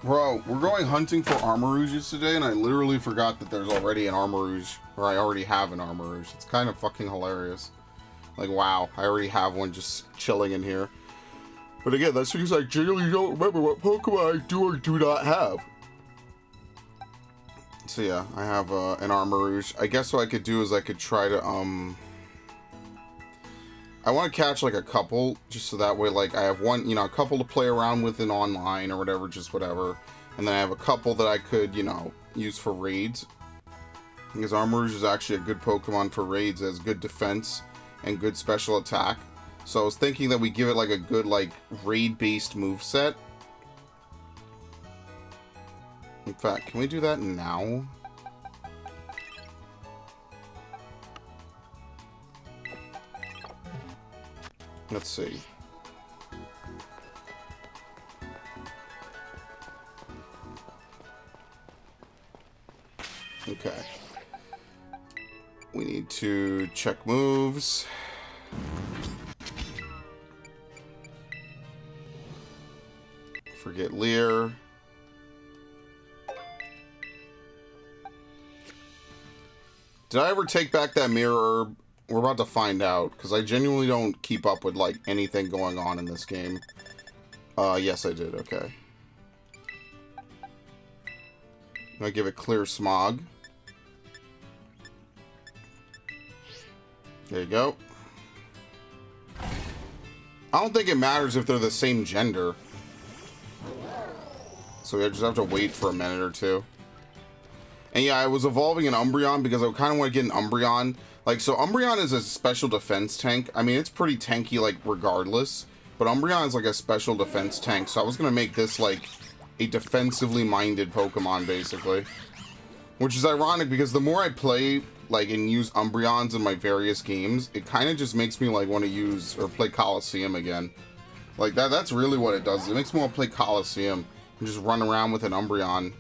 Bro, we're going hunting for Armor Rouges today, and I literally forgot that there's already an Armor Rouge, or I already have an Armor Rouge. It's kind of fucking hilarious. Like, wow, I already have one just chilling in here. But again, that's because I genuinely don't remember what Pokemon I do or do not have. So yeah, I have an Armor Rouge. I guess what I could do is I could try to, I want to catch, like, a couple, just so that way, like, I have one, you know, a couple to play around with in online or whatever, just whatever. And then I have a couple that I could, you know, use for raids. Because Armor Rouge is actually a good Pokemon for raids. It has good defense and good special attack. So I was thinking that we give it, like, a good, like, raid-based moveset. In fact, can we do that now? Let's see. Okay. We need to check moves. Forget Leer. Did I ever take back that mirror herb? We're about to find out, because I genuinely don't keep up with, like, anything going on in this game. Yes, I did. Okay. I'm gonna give it Clear Smog. There you go. I don't think it matters if they're the same gender. So we just have to wait for a minute or two. And yeah, I was evolving an Umbreon because I kind of want to get an Umbreon. Like, so Umbreon is a special defense tank. I mean, it's pretty tanky, like, regardless. But Umbreon is, like, a special defense tank. So I was going to make this, like, a defensively minded Pokemon, basically. Which is ironic because the more I play, like, and use Umbreons in my various games, it kind of just makes me, like, want to use or play Coliseum again. Like, that's really what it does. It makes me want to play Coliseum and just run around with an Umbreon.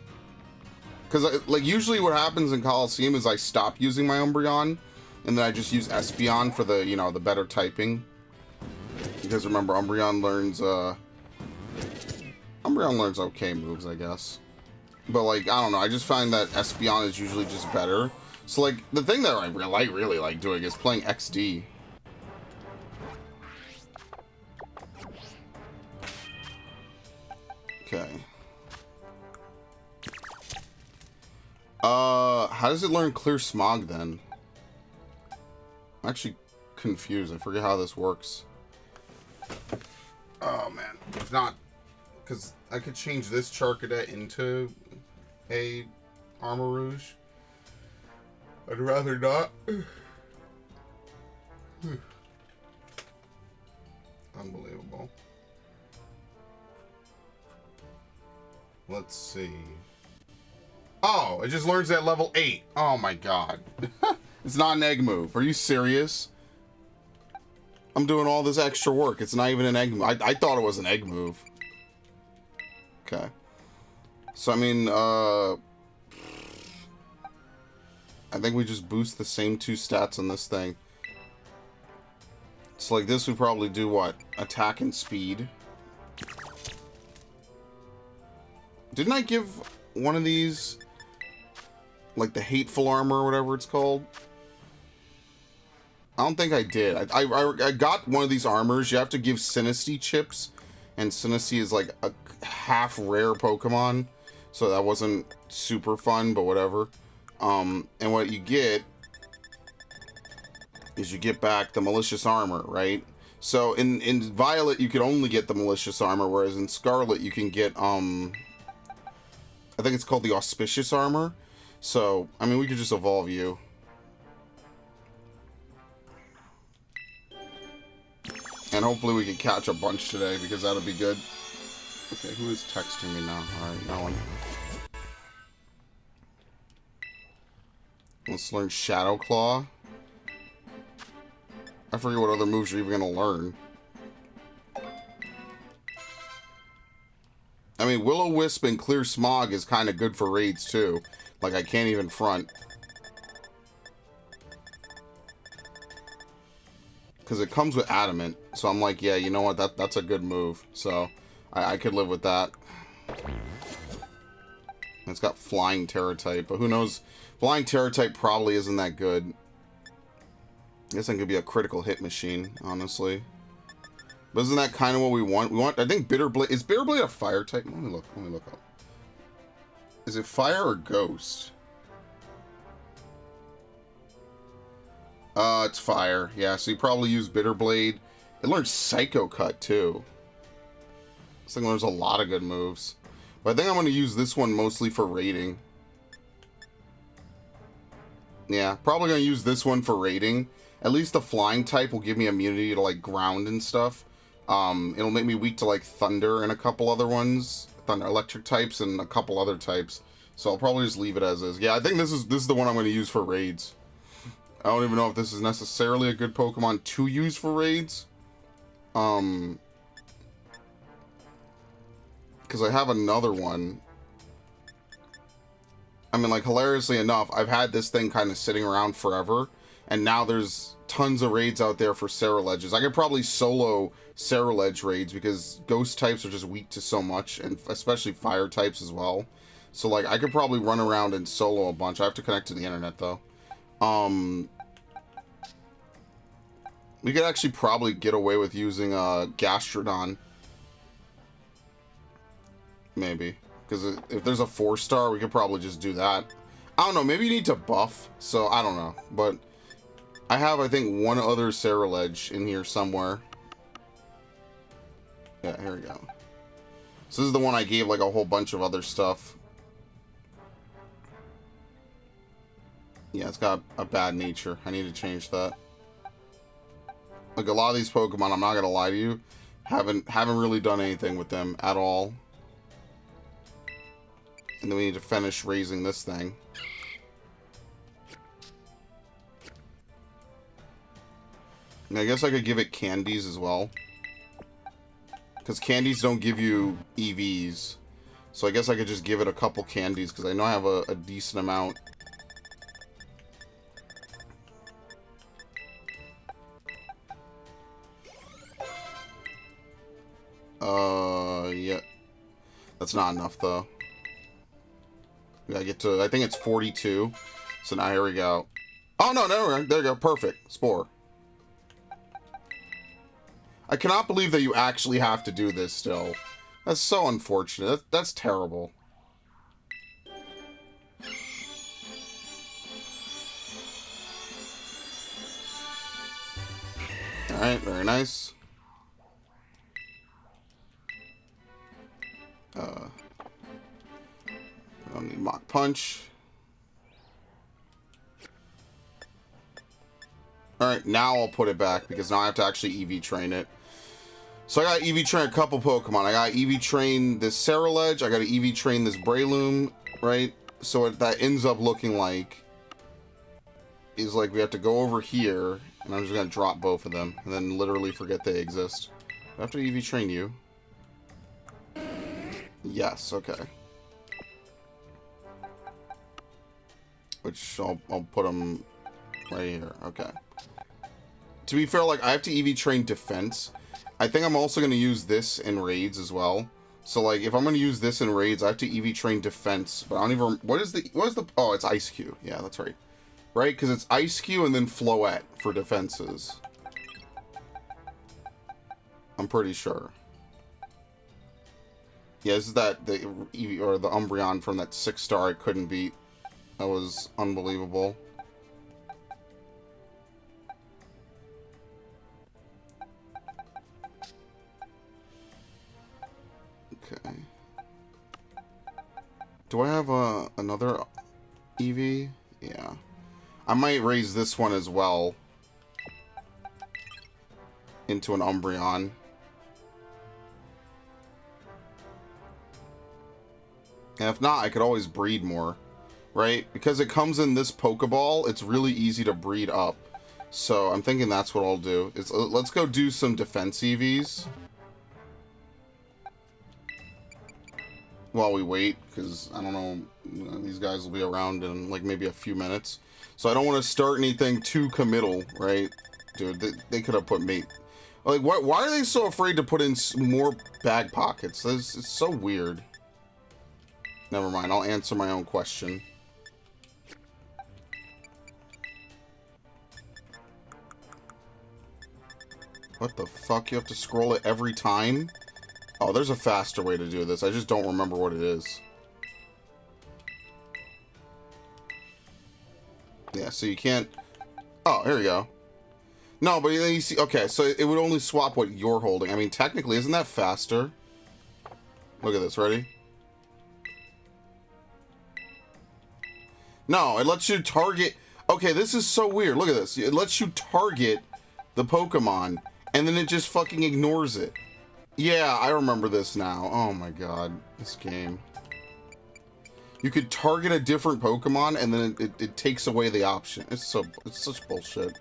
Because, like, usually what happens in Coliseum is I stop using my Umbreon, and then I just use Espeon for the, you know, the better typing. Because remember, Umbreon learns okay moves, I guess. But, like, I don't know, I just find that Espeon is usually just better. So, like, the thing that I really like doing is playing XD. Okay. How does it learn Clear Smog, then? I'm actually confused. I forget how this works. Oh, man. If not... Because I could change this Charcadet into a Armor Rouge. I'd rather not. Unbelievable. Let's see. Oh, it just learns at level 8. Oh my god. It's not an egg move. Are you serious? I'm doing all this extra work. It's not even an egg move. I thought it was an egg move. Okay. So, I mean, I think we just boost the same 2 stats on this thing. So, like, this would probably do what? Attack and speed. Didn't I give one of these, like, the Hateful Armor or whatever it's called? I don't think I did. I got one of these armors. You have to give Sinistea chips, and Sinistea is, like, a half rare Pokemon, so that wasn't super fun, but whatever. And what you get is you get back the Malicious Armor, right? So in Violet you could only get the Malicious Armor, whereas in Scarlet you can get I think it's called the Auspicious Armor. So I mean, we could just evolve you. And hopefully we can catch a bunch today, because that'll be good. Okay, who is texting me now? Alright, no one. Let's learn Shadow Claw. I forget what other moves you're even gonna learn. I mean, Will-O-Wisp and Clear Smog is kind of good for raids too. Like, I can't even front. Because it comes with Adamant. So I'm like, yeah, you know what? That's a good move. So I could live with that. It's got Flying Terra-type, but who knows? Flying Terra-type probably isn't that good. I guess it could be a critical hit machine, honestly. But isn't that kind of what we want? We want, I think Bitterblade, is Bitterblade a fire type? Let me look up. Is it fire or ghost? It's fire. Yeah, so you probably use Bitterblade. It learns Psycho Cut, too. This thing learns a lot of good moves. But I think I'm going to use this one mostly for raiding. Yeah, probably going to use this one for raiding. At least the flying type will give me immunity to, like, ground and stuff. It'll make me weak to, like, thunder and a couple other ones. Thunder electric types and a couple other types. So I'll probably just leave it as is. Yeah, I think this is the one I'm going to use for raids. I don't even know if this is necessarily a good Pokemon to use for raids. Because I have another one. I mean, like, hilariously enough, I've had this thing kind of sitting around forever. And now there's tons of raids out there for Ceruledges. I could probably solo Ceruledge raids because ghost types are just weak to so much. And especially fire types as well. So, like, I could probably run around and solo a bunch. I have to connect to the internet, though. We could actually probably get away with using Gastrodon. Maybe. Because if there's a 4-star, we could probably just do that. I don't know. Maybe you need to buff. So, I don't know. But I have, I think, one other Ceruledge in here somewhere. Yeah, here we go. So this is the one I gave, like, a whole bunch of other stuff. Yeah, it's got a bad nature. I need to change that. Like, a lot of these Pokemon, I'm not gonna lie to you, haven't really done anything with them at all. And then we need to finish raising this thing. And I guess I could give it candies as well. Because candies don't give you EVs. So I guess I could just give it a couple candies, because I know I have a decent amount. Yeah. That's not enough, though. We gotta get to, I think it's 42. So now here we go. Oh, no, no, there we go. Perfect. Spore. I cannot believe that you actually have to do this still. That's so unfortunate. That's terrible. Alright, very nice. I don't need Mach Punch. Alright, now I'll put it back, because now I have to actually EV train it. So I got EV train a couple Pokemon. I got EV train this Ceruledge. I got to EV train this Breloom, right? So what that ends up looking like is like we have to go over here, and I'm just going to drop both of them, and then literally forget they exist. Do I have to EV train you? Yes, okay. Which I'll put them right here. Okay. To be fair, like, I have to EV train defense. I think I'm also going to use this in raids as well. So, like, if I'm going to use this in raids, I have to EV train defense. But I don't even... What is the... Oh, it's Ice Q. Yeah, that's right. Right? Because it's Ice Q and then Floette for defenses. I'm pretty sure. Yeah, this is the EV, or the Umbreon from that 6-star I couldn't beat. That was unbelievable. Okay. Do I have another EV? Yeah. I might raise this one as well into an Umbreon. And if not, I could always breed more, right? Because it comes in this Pokeball, it's really easy to breed up. So I'm thinking that's what I'll do. Let's go do some defense EVs while we wait, because I don't know, these guys will be around in like maybe a few minutes. So I don't want to start anything too committal, right? Dude, they could have put mate. Like, why are they so afraid to put in more bag pockets? It's so weird. Never mind, I'll answer my own question. What the fuck? You have to scroll it every time? Oh, there's a faster way to do this. I just don't remember what it is. Yeah, so you can't... Oh, here we go. No, but then you see... Okay, so it would only swap what you're holding. I mean, technically, isn't that faster? Look at this. Ready? No, it lets you target... Okay, this is so weird. Look at this. It lets you target the Pokemon, and then it just fucking ignores it. Yeah, I remember this now. Oh my god. This game. You could target a different Pokemon, and then it takes away the option. It's such bullshit.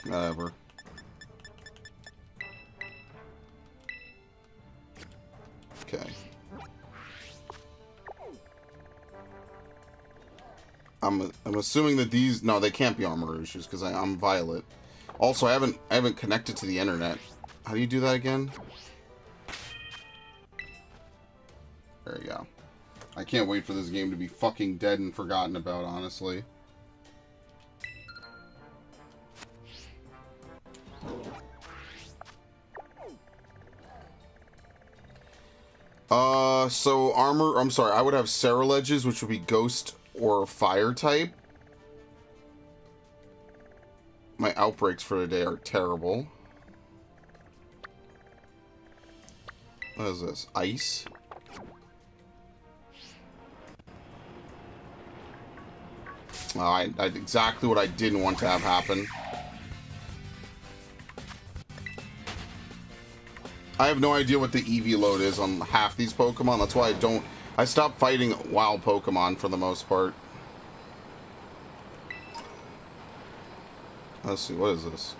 Whatever. Okay. I'm assuming that these... No, they can't be Armarouges, because I'm Violet. Also, I haven't connected to the internet. How do you do that again? There you go. I can't wait for this game to be fucking dead and forgotten about, honestly. So armor... I'm sorry, I would have Ceraleges, which would be Ghost or Fire type. My outbreaks for today are terrible. What is this? Ice? Oh, exactly what I didn't want to have happen. I have no idea what the EV load is on half these Pokemon. That's why I stopped fighting wild Pokemon for the most part. Let's see, what is this?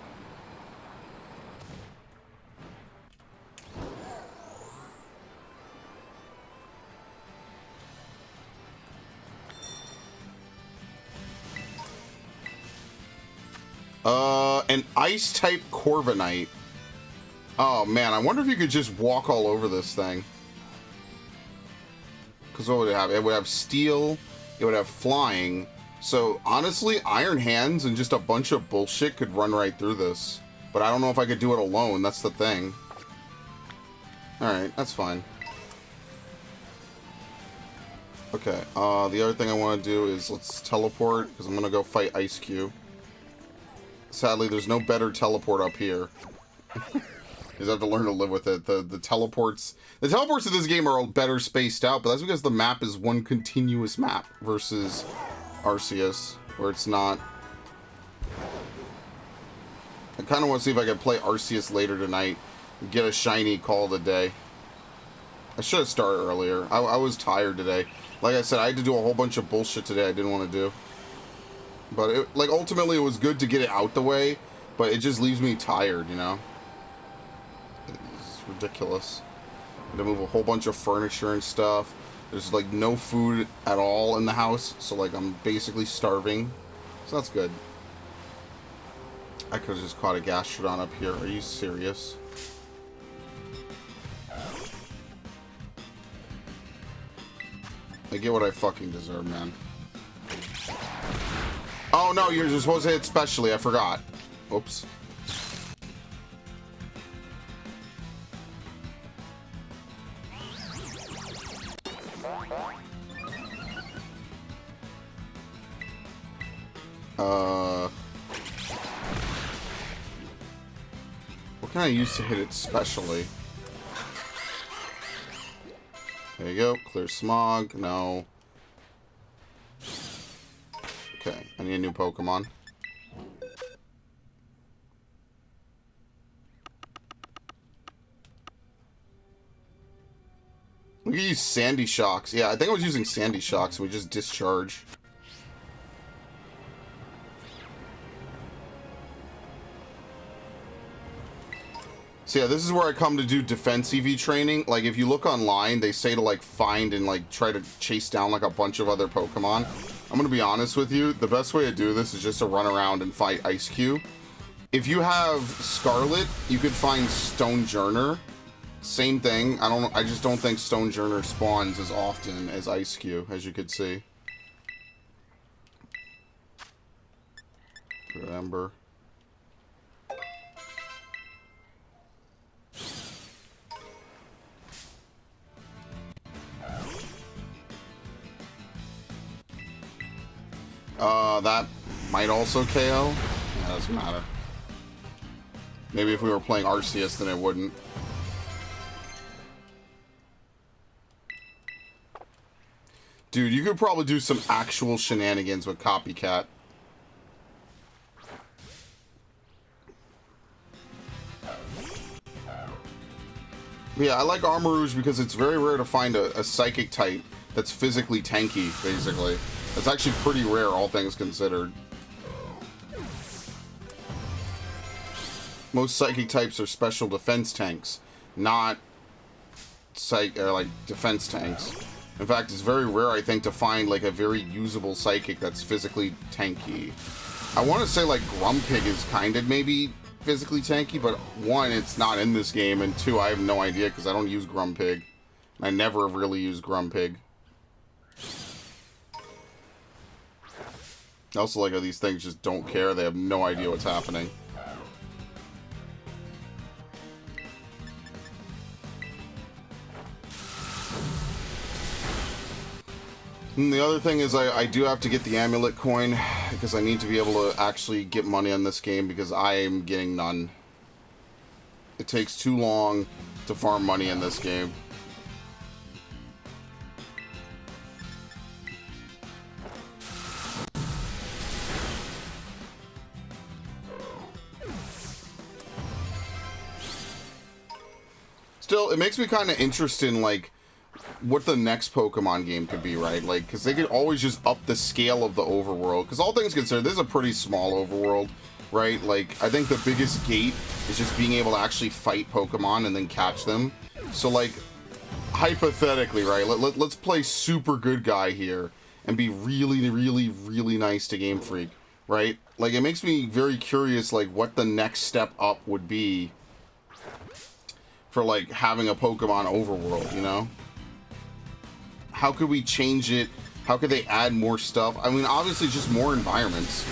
An Ice-type Corviknight. Oh, man, I wonder if you could just walk all over this thing. Because what would it have? It would have Steel, it would have Flying. So, honestly, Iron Hands and just a bunch of bullshit could run right through this. But I don't know if I could do it alone, that's the thing. Alright, that's fine. Okay, the other thing I want to do is let's teleport, because I'm going to go fight Ice Cube. Sadly, there's no better teleport up here. You just have to learn to live with it. The teleports in this game are all better spaced out, but that's because the map is one continuous map versus Arceus, where it's not. I kind of want to see if I can play Arceus later tonight and get a shiny, call it a day. I should have started earlier. I was tired today. Like I said, I had to do a whole bunch of bullshit today I didn't want to do. But, ultimately, it was good to get it out the way, but it just leaves me tired, you know? It's ridiculous. I had to move a whole bunch of furniture and stuff. There's, no food at all in the house, so, I'm basically starving. So that's good. I could have just caught a Gastrodon up here. Are you serious? I get what I fucking deserve, man. Oh, no, you're just supposed to hit specially. I forgot. Oops. What can I use to hit it specially? There you go. Clear smog. No. Okay, I need a new Pokemon. We can use Sandy Shocks. Yeah, I think I was using Sandy Shocks. We just discharge. So yeah, this is where I come to do defense EV training. If you look online, they say to, find and, try to chase down, a bunch of other Pokemon. I'm gonna be honest with you, the best way to do this is just to run around and fight Ice Cube. If you have Scarlet, you could find Stonejourner, Same thing. I just don't think Stonejourner spawns as often as Ice-Q, as you could see. Remember. That might also KO. Yeah, doesn't matter. Maybe if we were playing Arceus, then it wouldn't. Dude, you could probably do some actual shenanigans with Copycat. Yeah, I like Armarouge because it's very rare to find a Psychic type that's physically tanky, basically. That's actually pretty rare, all things considered. Most Psychic types are special defense tanks, not like defense tanks. In fact, it's very rare, I think, to find like a very usable Psychic that's physically tanky. I want to say like Grumpig is kind of maybe physically tanky, but one, it's not in this game, and two, I have no idea because I don't use Grumpig. I never really use Grumpig. I also like how these things just don't care. They have no idea what's happening. And the other thing is I do have to get the amulet coin because I need to be able to actually get money on this game because I am getting none. It takes too long to farm money in this game. Still, it makes me kind of interested in, like, what the next Pokemon game could be, right? Like, because they could always just up the scale of the overworld. Because all things considered, this is a pretty small overworld, right? Like, I think the biggest gate is just being able to actually fight Pokemon and then catch them. So, like, hypothetically, right? Let's play super good guy here and be really, really, really nice to Game Freak, right? Like, it makes me very curious, like, what the next step up would be for, like, having a Pokemon overworld, you know? How could we change it? How could they add more stuff? I mean, obviously just more environments.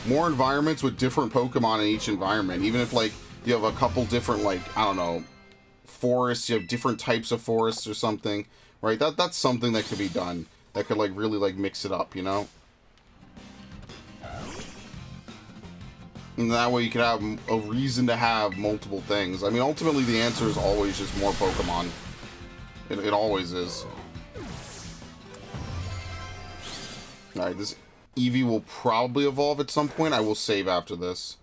More environments with different Pokemon in each environment. Even if, like, you have a couple different, like, I don't know, forests, you have different types of forests or something, right? That's something that could be done. That could, like, really, like, mix it up, you know? And that way you could have a reason to have multiple things. I mean, ultimately the answer is always just more Pokemon. It always is. Alright, this Eevee will probably evolve at some point. I will save after this.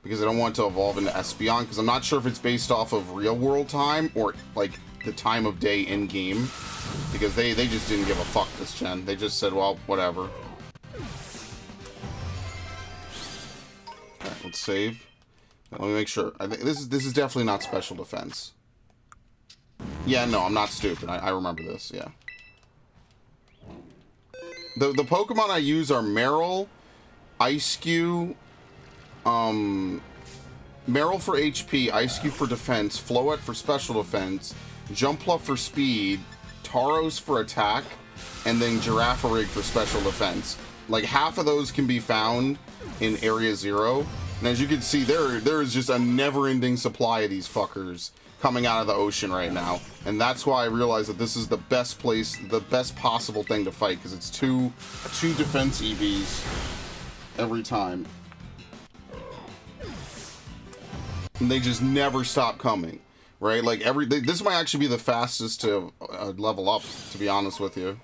Because I don't want it to evolve into Espeon. Because I'm not sure if it's based off of real world time or, like, the time of day in-game. Because they just didn't give a fuck this gen. They just said, well, whatever. Alright, let's save. Let me make sure. I think this is definitely not special defense. Yeah, no, I'm not stupid. I remember this, yeah. The Pokemon I use are Meryl, Ice-Q, Meryl for HP, Ice-Q for defense, Floette for special defense, Jumpluff for speed, Tauros for attack, and then Girafarig for special defense. Like, half of those can be found in Area 0. And as you can see, there is just a never-ending supply of these fuckers coming out of the ocean right now. And that's why I realized that this is the best place, the best possible thing to fight, because it's two defense EVs every time. And they just never stop coming, right? Like, this might actually be the fastest to level up, to be honest with you.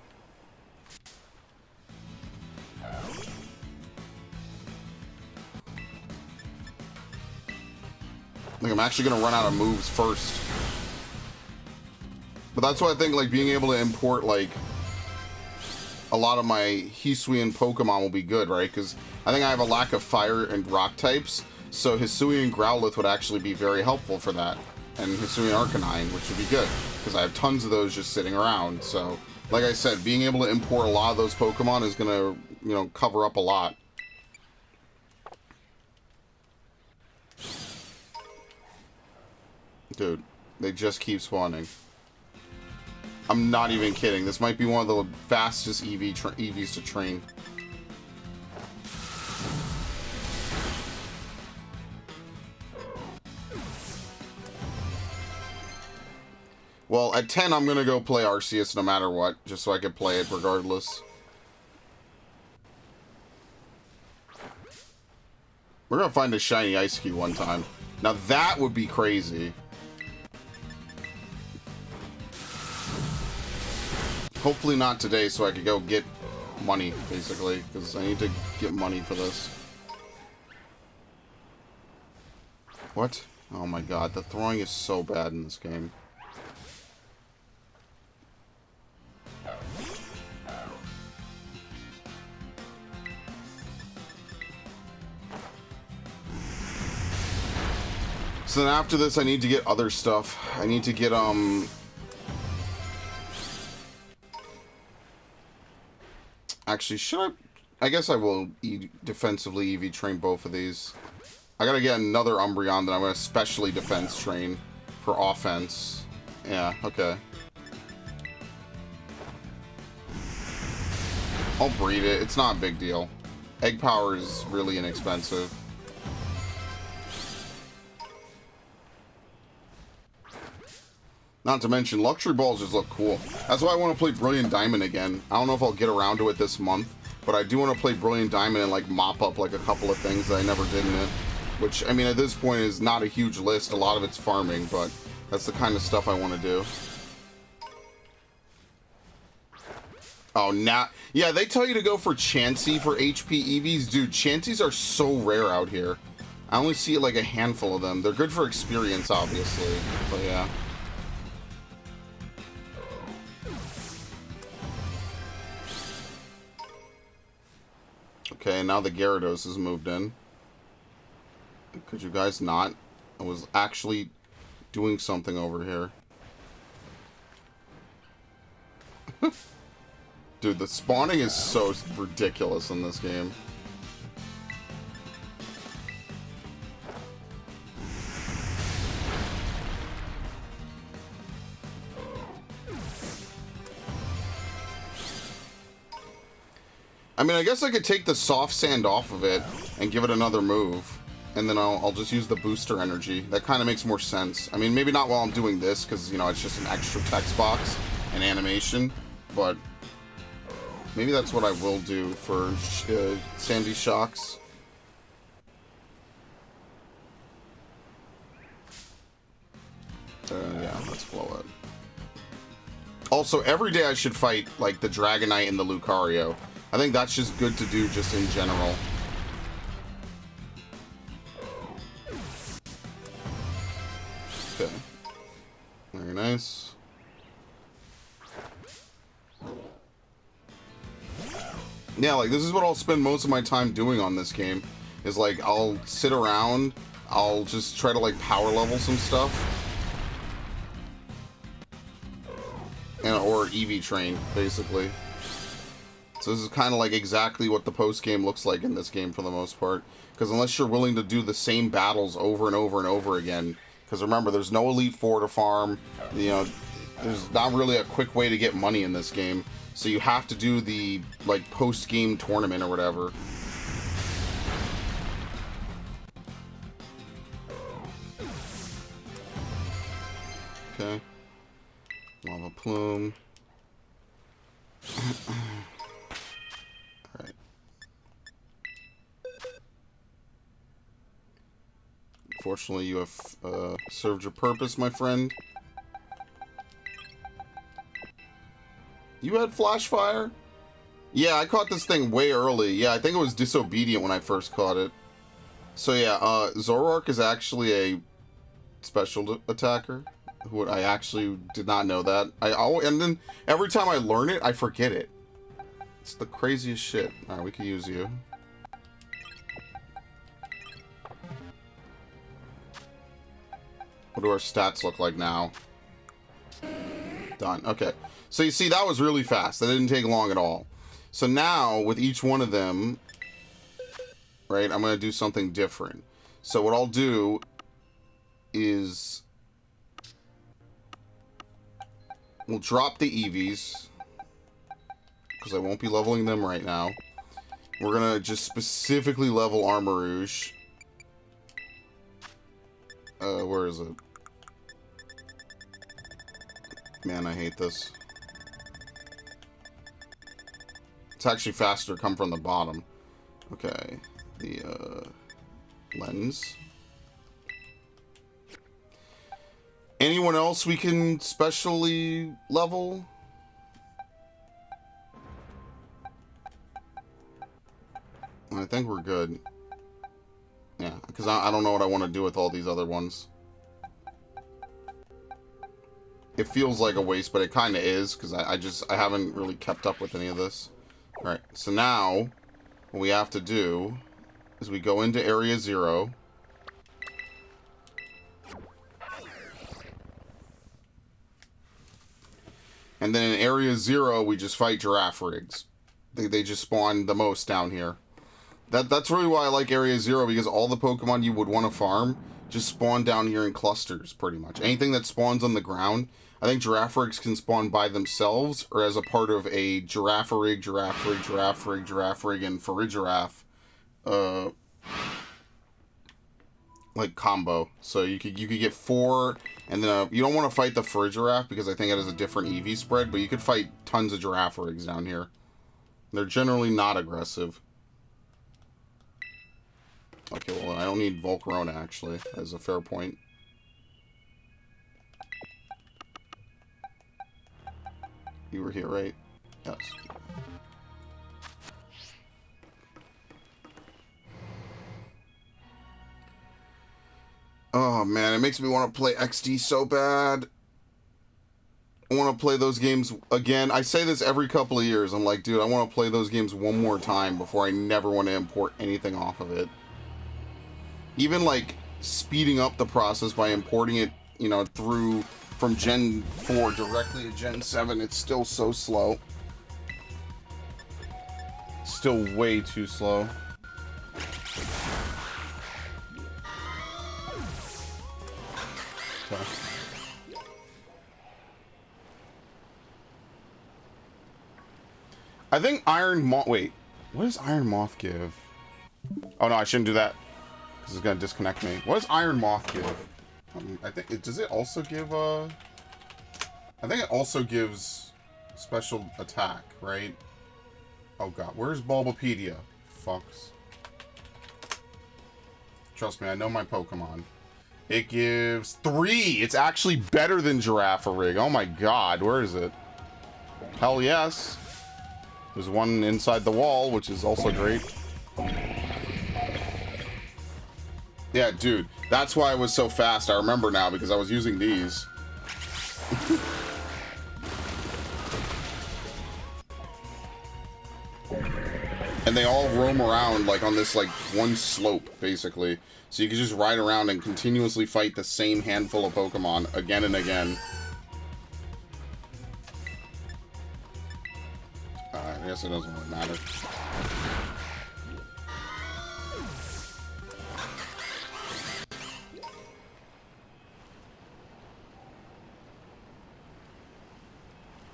Like, I'm actually gonna run out of moves first. But that's why I think, like, being able to import, like, a lot of my Hisuian Pokemon will be good, right? Because I think I have a lack of fire and rock types, so Hisuian Growlithe would actually be very helpful for that. And Hisuian Arcanine, which would be good, because I have tons of those just sitting around. So, like I said, being able to import a lot of those Pokemon is gonna, you know, cover up a lot. Dude, They just keep spawning. I'm not even kidding. This might be one of the fastest EVs to train. Well, at 10, I'm going to go play Arceus no matter what, just so I can play it regardless. We're going to find a shiny Ice Cube one time. Now, that would be crazy. Hopefully not today, so I could go get money, basically, because I need to get money for this. What? Oh my god, the throwing is so bad in this game. So then after this, I need to get other stuff. I need to get, Actually, should I guess I will defensively EV train both of these. I gotta get another Umbreon that I'm gonna specially defense train for offense. Yeah, okay. I'll breed it. It's not a big deal. Egg power is really inexpensive. Not to mention, Luxury Balls just look cool. That's why I want to play Brilliant Diamond again. I don't know if I'll get around to it this month, but I do want to play Brilliant Diamond and, like, mop up, like, a couple of things that I never did in it. Which, I mean, at this point is not a huge list. A lot of it's farming, but that's the kind of stuff I want to do. Oh, now... Yeah, they tell you to go for Chansey for HP EVs. Dude, Chanseys are so rare out here. I only see, like, a handful of them. They're good for experience, obviously, but yeah. Okay, now the Gyarados has moved in. Could you guys not? I was actually doing something over here. Dude, the spawning is so ridiculous in this game. I mean, I guess I could take the soft sand off of it and give it another move. And then I'll just use the booster energy. That kind of makes more sense. I mean, maybe not while I'm doing this, because, you know, it's just an extra text box and animation. But maybe that's what I will do for Sandy Shocks. Yeah, let's flow it. Also, every day I should fight, like, the Dragonite and the Lucario. I think that's just good to do just in general. Okay. Very nice. Yeah, like, this is what I'll spend most of my time doing on this game. Is, like, I'll sit around, I'll just try to, like, power level some stuff. Or EV train, basically. So this is kind of like exactly what the post-game looks like in this game for the most part. Because unless you're willing to do the same battles over and over and over again, because remember, there's no Elite Four to farm, you know, there's not really a quick way to get money in this game. So you have to do the, like, post-game tournament or whatever. Okay. Lava Plume. Alright. Fortunately, you have served your purpose, my friend. You had Flash Fire? Yeah, I caught this thing way early. Yeah, I think it was Disobedient when I first caught it. So yeah, Zoroark is actually a special attacker. Who I actually did not know that. And then every time I learn it, I forget it. It's the craziest shit. Alright, we can use you. What do our stats look like now? Done. Okay. So you see, that was really fast. That didn't take long at all. So now, with each one of them, right, I'm going to do something different. So what I'll do is We'll drop the Eevees, because I won't be leveling them right now. We're gonna just specifically level Armarouge. Where is it? Man, I hate this. It's actually faster to come from the bottom. Okay. The, lens. Anyone else we can specially level? I think we're good. Yeah, because I don't know what I want to do with all these other ones. It feels like a waste, but it kind of is, because I haven't really kept up with any of this. Alright, so now, what we have to do is we go into Area 0. And then in Area 0, we just fight giraffe rigs. They just spawn the most down here. That's really why I like Area 0, because all the Pokemon you would want to farm just spawn down here in clusters, pretty much. Anything that spawns on the ground, I think giraffe rigs can spawn by themselves, or as a part of a giraffe rig, giraffe rig, giraffe rig, giraffe rig, and Farigiraffe, like combo. So you could get 4, and then you don't want to fight the Farigiraffe because I think it has a different EV spread, but you could fight tons of giraffe rigs down here. They're generally not aggressive. Okay, well, I don't need Volcarona, actually. That's a fair point. You were here, right? Yes. Oh, man, it makes me want to play XD so bad. I want to play those games again. I say this every couple of years. I'm like, dude, I want to play those games one more time before I never want to import anything off of it. Even, like, speeding up the process by importing it, you know, through from Gen 4 directly to Gen 7, it's still so slow. Still way too slow. Okay. I think Iron Moth... Wait. What does Iron Moth give? Oh, no, I shouldn't do that. This is going to disconnect me. What does Iron Moth give? I think... Does it also give, I think it also gives special attack, right? Oh, God. Where's Bulbapedia? Fucks. Trust me, I know my Pokemon. It gives 3! It's actually better than Girafarig. Oh, my God. Where is it? Hell yes. There's one inside the wall, which is also great. Yeah, dude. That's why I was so fast. I remember now, because I was using these. And they all roam around, like, on this, like, one slope, basically. So you can just ride around and continuously fight the same handful of Pokemon again and again. I guess it doesn't really matter.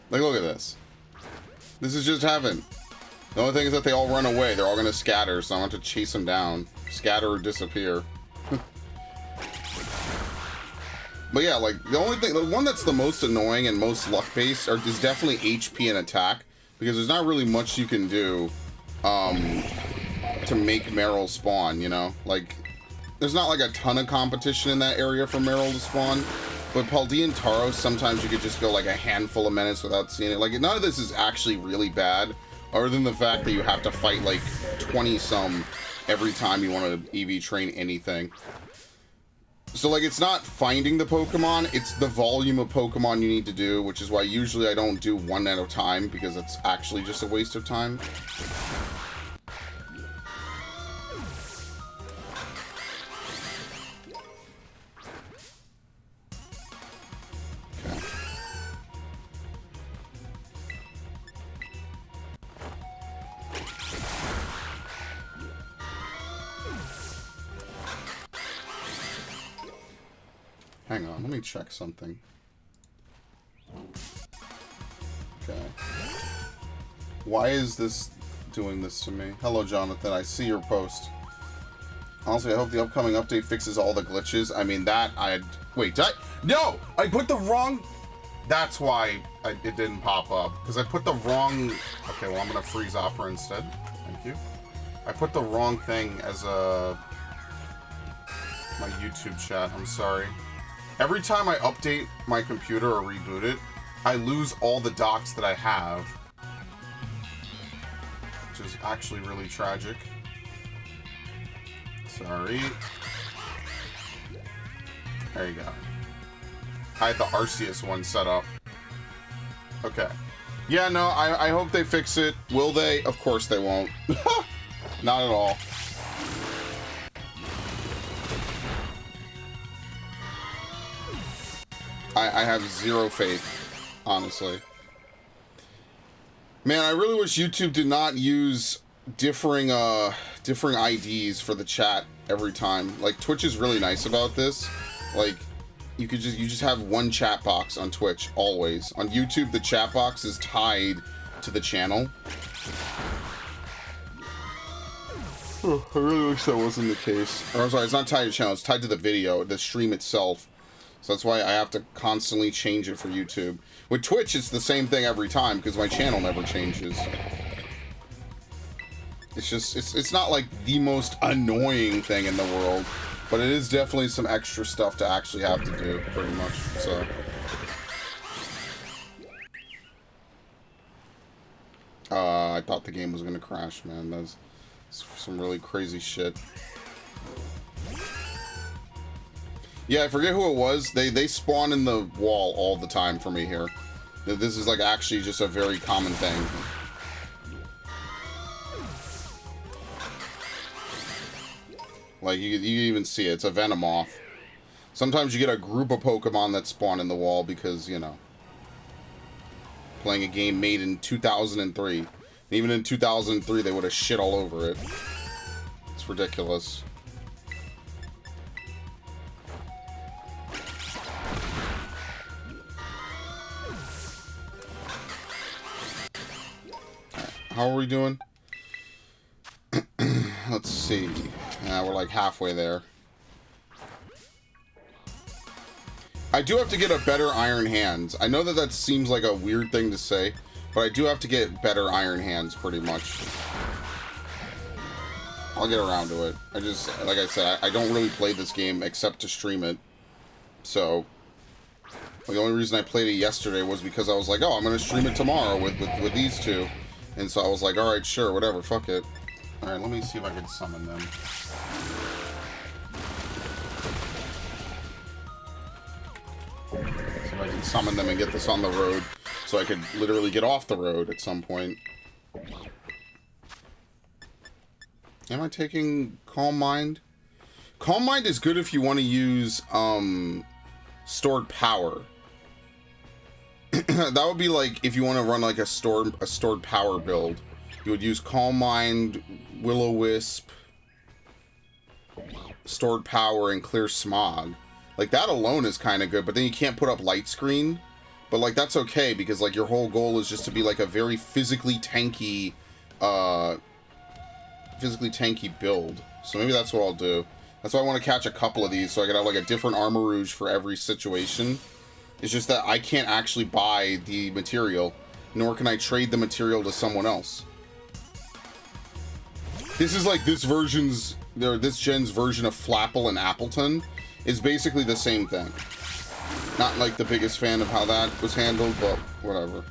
Like, look at this. This is just heaven. The only thing is that they all run away. They're all going to scatter, so I want to chase them down. Scatter or disappear. But yeah, like, the only thing... The one that's the most annoying and most luck-based is definitely HP and attack. Because there's not really much you can do to make Meryl spawn, you know? Like, there's not, like, a ton of competition in that area for Meryl to spawn. But Paldea and Tauros, sometimes you could just go, like, a handful of minutes without seeing it. Like, none of this is actually really bad. Other than the fact that you have to fight, like, 20-some every time you want to EV train anything. So, like, it's not finding the Pokemon, it's the volume of Pokemon you need to do, which is why usually I don't do one at a time, because it's actually just a waste of time. Okay. Hang on, let me check something. Okay. Why is this doing this to me? Hello, Jonathan. I see your post. Honestly, I hope the upcoming update fixes all the glitches. I mean, that wait, did I? No! I put the wrong... That's why it didn't pop up. Because I put the wrong... Okay, well, I'm going to freeze Opera instead. Thank you. I put the wrong thing as my YouTube chat. I'm sorry. Every time I update my computer or reboot it, I lose all the docs that I have. Which is actually really tragic. Sorry. There you go. I had the Arceus one set up. Okay. Yeah, no, I hope they fix it. Will they? Of course they won't. Not at all. I have zero faith, honestly. Man, I really wish YouTube did not use differing IDs for the chat every time. Like, Twitch is really nice about this. Like, you just have one chat box on Twitch always. On YouTube, the chat box is tied to the channel. Oh, I really wish that wasn't the case. Or, I'm sorry, it's not tied to the channel, it's tied to the video, the stream itself. So that's why I have to constantly change it for YouTube. With Twitch, it's the same thing every time, because my channel never changes. It's just, it's not like the most annoying thing in the world, but it is definitely some extra stuff to actually have to do, pretty much, so. I thought the game was gonna crash, man. That's some really crazy shit. Yeah, I forget who it was. They spawn in the wall all the time for me here. This is like actually just a very common thing. Like you even see it. It's a Venomoth. Sometimes you get a group of Pokemon that spawn in the wall because, you know, playing a game made in 2003. And even in 2003, they would have shit all over it. It's ridiculous. How are we doing? Let's see. We're like halfway there. I do have to get a better Iron Hands. I know that that seems like a weird thing to say, but I do have to get better Iron Hands, pretty much. I'll get around to it. I just, like I said, I don't really play this game except to stream it. So, the only reason I played it yesterday was because I was like, oh, I'm going to stream it tomorrow with these two. And so I was like, alright, sure, whatever, fuck it. Alright, let me see if I can summon them. See if I can summon them and get this on the road, so I could literally get off the road at some point. Am I taking Calm Mind? Calm Mind is good if you want to use, stored power. That would be like if you want to run like a stored power build. You would use Calm Mind, Will-O-Wisp, stored power, and clear smog. Like that alone is kind of good, but then you can't put up light screen. But like that's okay because like your whole goal is just to be like a very physically tanky build. So maybe that's what I'll do. That's why I want to catch a couple of these so I can have like a different Armor Rouge for every situation. It's just that I can't actually buy the material, nor can I trade the material to someone else. This is like this gen's version of Flapple and Appleton is basically the same thing. Not like the biggest fan of how that was handled, but whatever.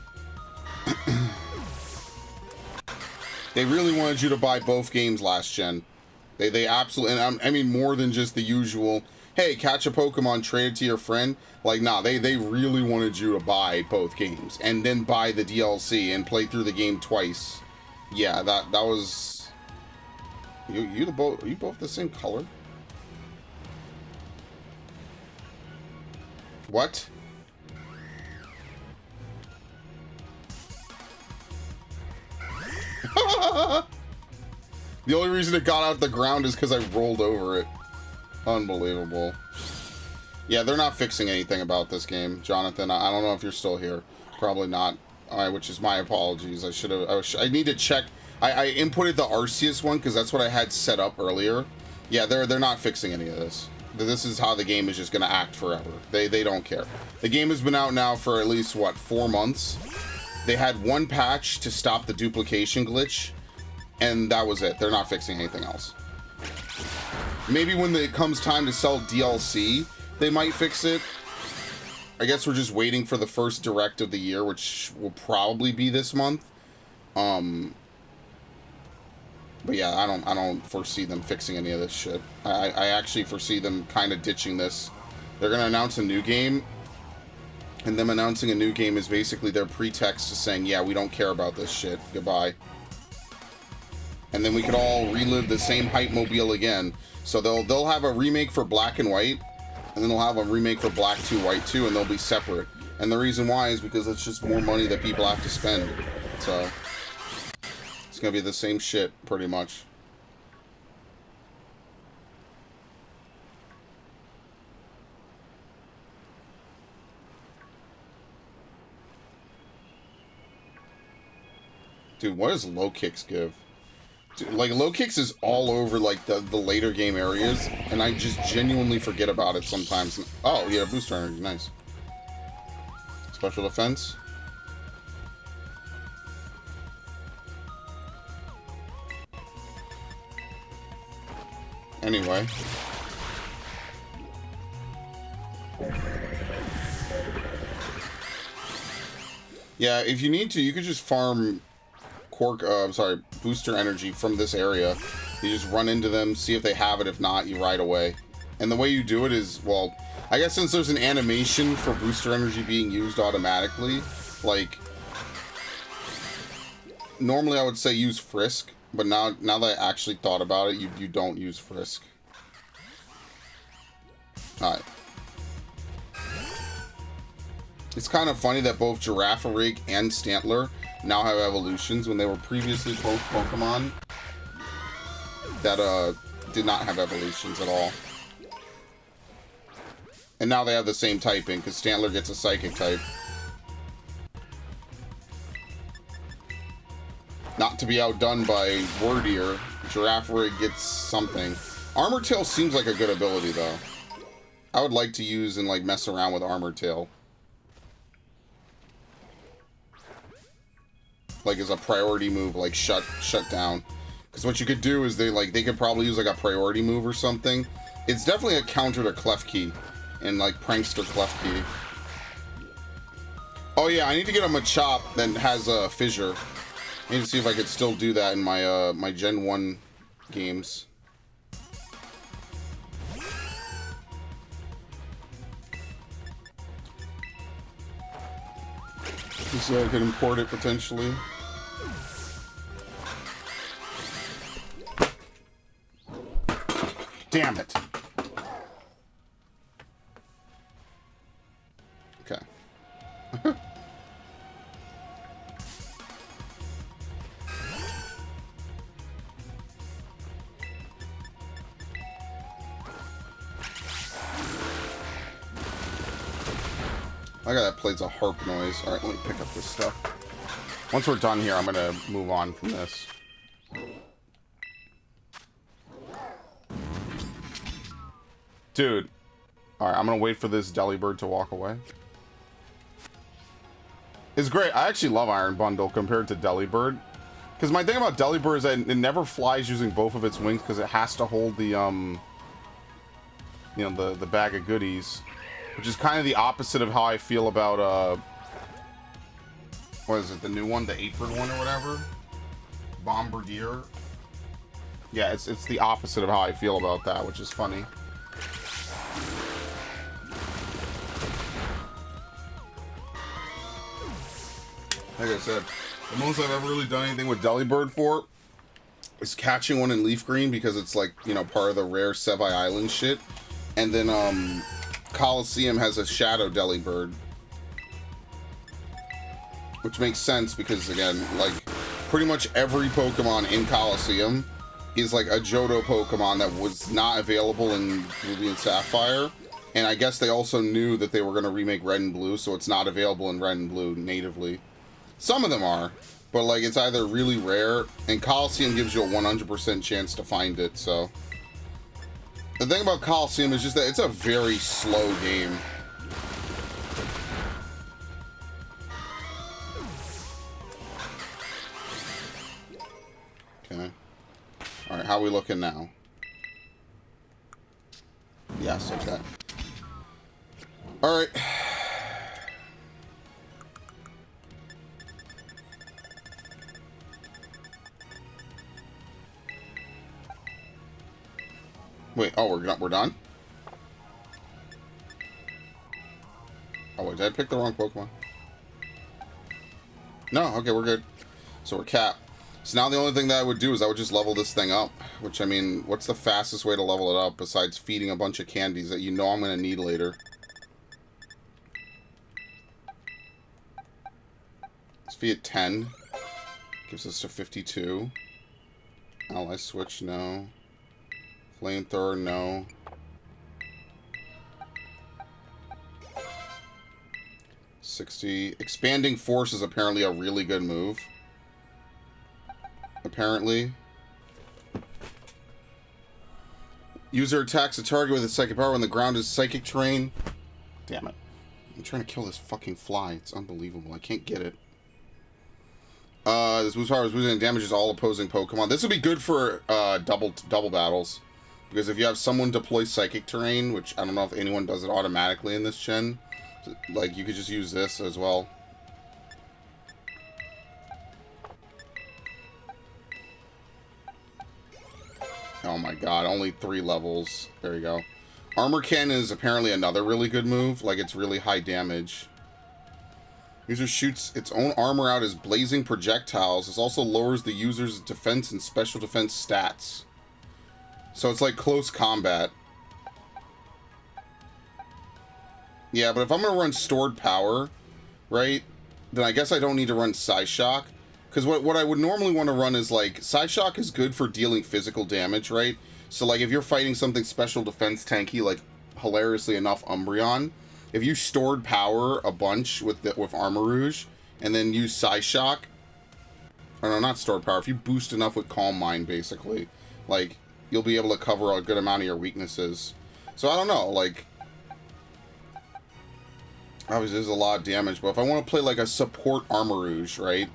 They really wanted you to buy both games last gen. They absolutely, and I mean more than just the usual, hey, catch a Pokemon, trade it to your friend. Like, nah, they really wanted you to buy both games and then buy the DLC and play through the game twice. Yeah, that was. Are you both the same color? What? The only reason it got out the ground is because I rolled over it. Unbelievable. Yeah, they're not fixing anything about this game, Jonathan. I don't know if you're still here. Probably not. which is my apologies. I should have. I need to check. I inputted the Arceus one because that's what I had set up earlier. Yeah, they're not fixing any of this. This is how the game is just gonna act forever. They don't care. The game has been out now for at least what, 4 months. They had one patch to stop the duplication glitch, and that was it. They're not fixing anything else. Maybe when it comes time to sell DLC, they might fix it. I guess we're just waiting for the first direct of the year, which will probably be this month. But yeah, I don't foresee them fixing any of this shit. I actually foresee them kind of ditching this. They're gonna announce a new game, and them announcing a new game is basically their pretext to saying, yeah, we don't care about this shit. Goodbye. And then we could all relive the same hype mobile again. So they'll have a remake for Black and White, and then they'll have a remake for Black 2, White 2, and they'll be separate. And the reason why is because it's just more money that people have to spend. So it's gonna be the same shit, pretty much. Dude, what does low kicks give? Dude, like, low kicks is all over, like, the later game areas, and I just genuinely forget about it sometimes. Oh, yeah, booster energy, nice. Special defense. Anyway. Yeah, if you need to, you could just farm booster energy from this area. You just run into them, see if they have it. If not, you ride away. And the way you do it is, well, I guess since there's an animation for booster energy being used automatically, like, normally I would say use Frisk, but now that I actually thought about it, you don't use Frisk. Alright. It's kind of funny that both Girafarig and Stantler now have evolutions when they were previously both Pokemon that did not have evolutions at all. And now they have the same typing, because Stantler gets a Psychic type. Not to be outdone by Wordier, Girafarig gets something. Armor Tail seems like a good ability, though. I would like to use and, like, mess around with Armor Tail. Like, as a priority move, like, shut down. Because what you could do is they could probably use, like, a priority move or something. It's definitely a counter to Klefki and, like, Prankster Klefki. Oh, yeah, I need to get a Machop that has a Fissure. I need to see if I could still do that in my, my Gen 1 games. So I could import it potentially. Damn it. Okay. I got that plays a harp noise. Alright, let me pick up this stuff. Once we're done here, I'm gonna move on from this. Dude. Alright, I'm gonna wait for this Delibird to walk away. It's great. I actually love Iron Bundle compared to Delibird. Because my thing about Delibird is that it never flies using both of its wings because it has to hold the, you know, the bag of goodies. Which is kind of the opposite of how I feel about, what is it, the new one, the 8-bird one or whatever? Bombardier? Yeah, it's the opposite of how I feel about that, which is funny. Like I said, the most I've ever really done anything with Delibird for is catching one in Leaf Green because it's like, you know, part of the rare Sevii Island shit. And then, Coliseum has a Shadow Delibird. Which makes sense because, again, like, pretty much every Pokemon in Coliseum is like a Johto Pokemon that was not available in Ruby and Sapphire. And I guess they also knew that they were going to remake Red and Blue, so it's not available in Red and Blue natively. Some of them are, but like it's either really rare, and Coliseum gives you a 100% chance to find it. So the thing about Coliseum is just that it's a very slow game. Okay. All right, how are we looking now? Yes, okay. All right. Wait, oh, we're done? Oh, wait, did I pick the wrong Pokemon? No, okay, we're good. So we're capped. So now the only thing that I would do is I would just level this thing up. Which, I mean, what's the fastest way to level it up besides feeding a bunch of candies that you know I'm going to need later? Let's feed it 10. Gives us to 52. Ally switch, no. Flamethrower, no. $60. Expanding Force is apparently a really good move. Apparently. User attacks a target with a psychic power when the ground is psychic terrain. Damn it. I'm trying to kill this fucking fly. It's unbelievable. I can't get it. This boost power is boosting and damages all opposing Pokemon. This would be good for double battles. Because if you have someone deploy psychic terrain, which I don't know if anyone does it automatically in this gen, like you could just use this as well. Oh my god, only 3 levels. There you go. Armor Cannon is apparently another really good move. Like, it's really high damage. User shoots its own armor out as blazing projectiles. This also lowers the user's defense and special defense stats. So it's like close combat. Yeah, but if I'm going to run stored power, right, then I guess I don't need to run Psyshock. Because what I would normally want to run is, like, Psyshock is good for dealing physical damage, right? So, like, if you're fighting something special defense tanky, like, hilariously enough, Umbreon, if you stored power a bunch with Armarouge, and then use Psyshock, or no, not stored power, if you boost enough with Calm Mind, basically, like, you'll be able to cover a good amount of your weaknesses. So, I don't know, like, obviously there's a lot of damage, but if I want to play, like, a support Armarouge, right?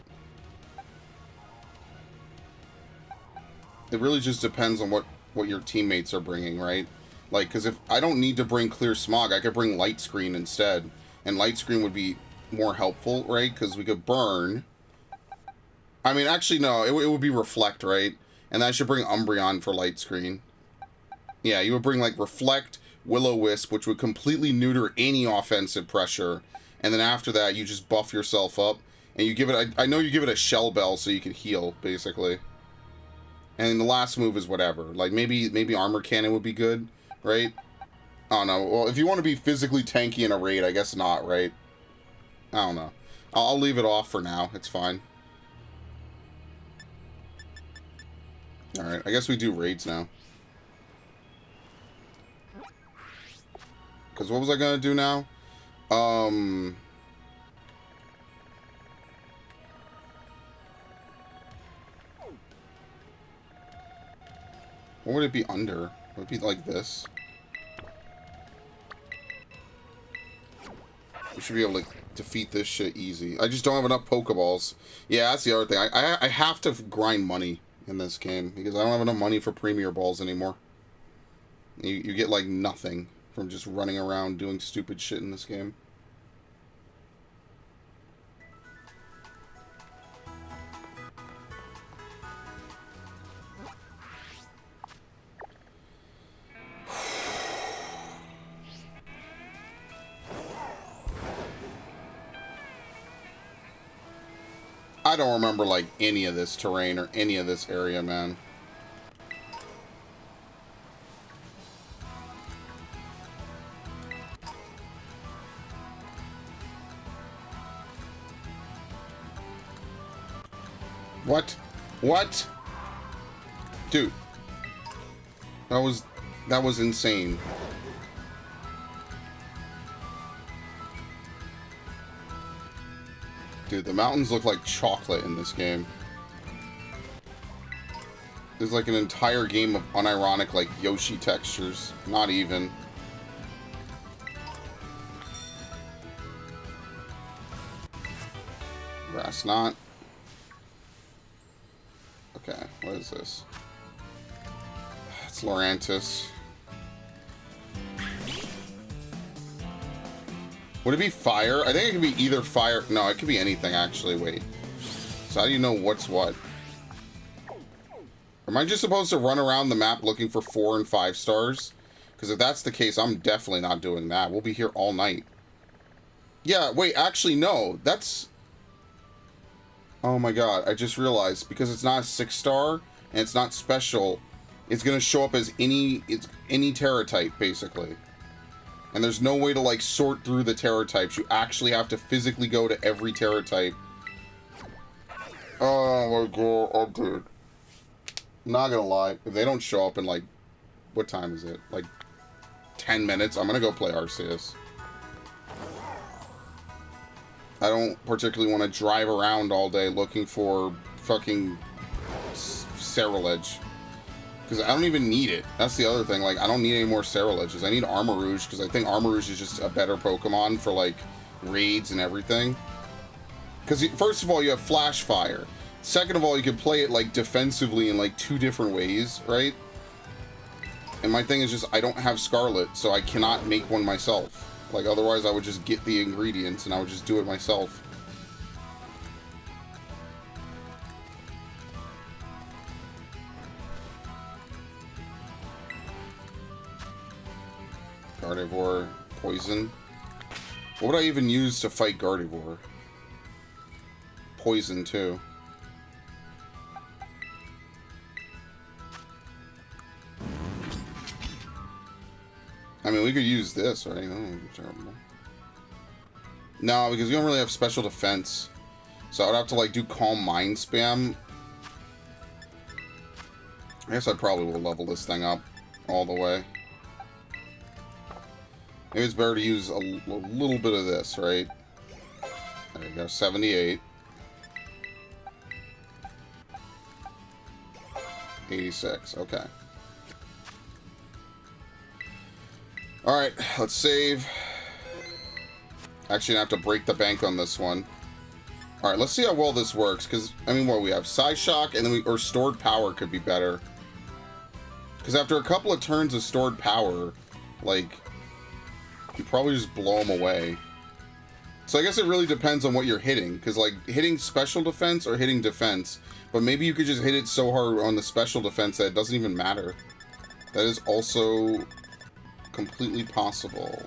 It really just depends on what your teammates are bringing, right? Like, because if I don't need to bring Clear Smog, I could bring Light Screen instead. And Light Screen would be more helpful, right? Because we could burn. I mean, actually, no. It would be Reflect, right? And then I should bring Umbreon for Light Screen. Yeah, you would bring, like, Reflect, Will-O-Wisp, which would completely neuter any offensive pressure. And then after that, you just buff yourself up. And you give it... I know you give it a Shell Bell so you can heal, basically. And the last move is whatever. Like, maybe Armor Cannon would be good, right? I don't know. Well, if you want to be physically tanky in a raid, I guess not, right? I don't know. I'll leave it off for now. It's fine. Alright, I guess we do raids now. Because what was I going to do now? What would it be under? Would it be like this? We should be able to defeat this shit easy. I just don't have enough Pokeballs. Yeah, that's the other thing. I have to grind money in this game because I don't have enough money for Premier Balls anymore. You get like nothing from just running around doing stupid shit in this game. I don't remember, like, any of this terrain or any of this area, man. What? What? Dude. That was insane. Dude, the mountains look like chocolate in this game. There's like an entire game of unironic, like, Yoshi textures. Not even. Grass knot. Okay, what is this? It's Lorantis. Would it be fire? I think it could be either fire. No, it could be anything, actually. Wait. So how do you know what's what? Am I just supposed to run around the map looking for 4 and 5 stars? Because if that's the case, I'm definitely not doing that. We'll be here all night. Yeah, wait, actually, no. That's... Oh my god, I just realized. Because it's not a 6-star, and it's not special, it's going to show up as any Terra type, basically. And there's no way to, like, sort through the Terra types. You actually have to physically go to every Terra type. Oh my god, oh dude. I'm not gonna lie, if they don't show up in, like, what time is it? Like, 10 minutes, I'm gonna go play Arceus. I don't particularly want to drive around all day looking for fucking Cerulege. Because I don't even need it. That's the other thing. Like, I don't need any more Ceruleges. I need Armarouge, because I think Armarouge is just a better Pokemon for, like, raids and everything. Because, first of all, you have Flash Fire. Second of all, you can play it, like, defensively in, like, 2 different ways, right? And my thing is just, I don't have Scarlet, so I cannot make one myself. Like, otherwise I would just get the ingredients and I would just do it myself. Gardevoir, Poison. What would I even use to fight Gardevoir? Poison, too. I mean, we could use this, right? That wouldn't be terrible. No, because we don't really have special defense. So I would have to, like, do Calm Mind spam. I guess I probably will level this thing up all the way. Maybe it's better to use a little bit of this, right? There you go, 78. 86, okay. Alright, let's save. Actually, I have to break the bank on this one. Alright, let's see how well this works, because, I mean, what we have? Psyshock, and then or Stored Power could be better. Because after a couple of turns of Stored Power, like, you probably just blow them away. So I guess it really depends on what you're hitting, because, like, hitting special defense or hitting defense, but maybe you could just hit it so hard on the special defense that it doesn't even matter. That is also completely possible.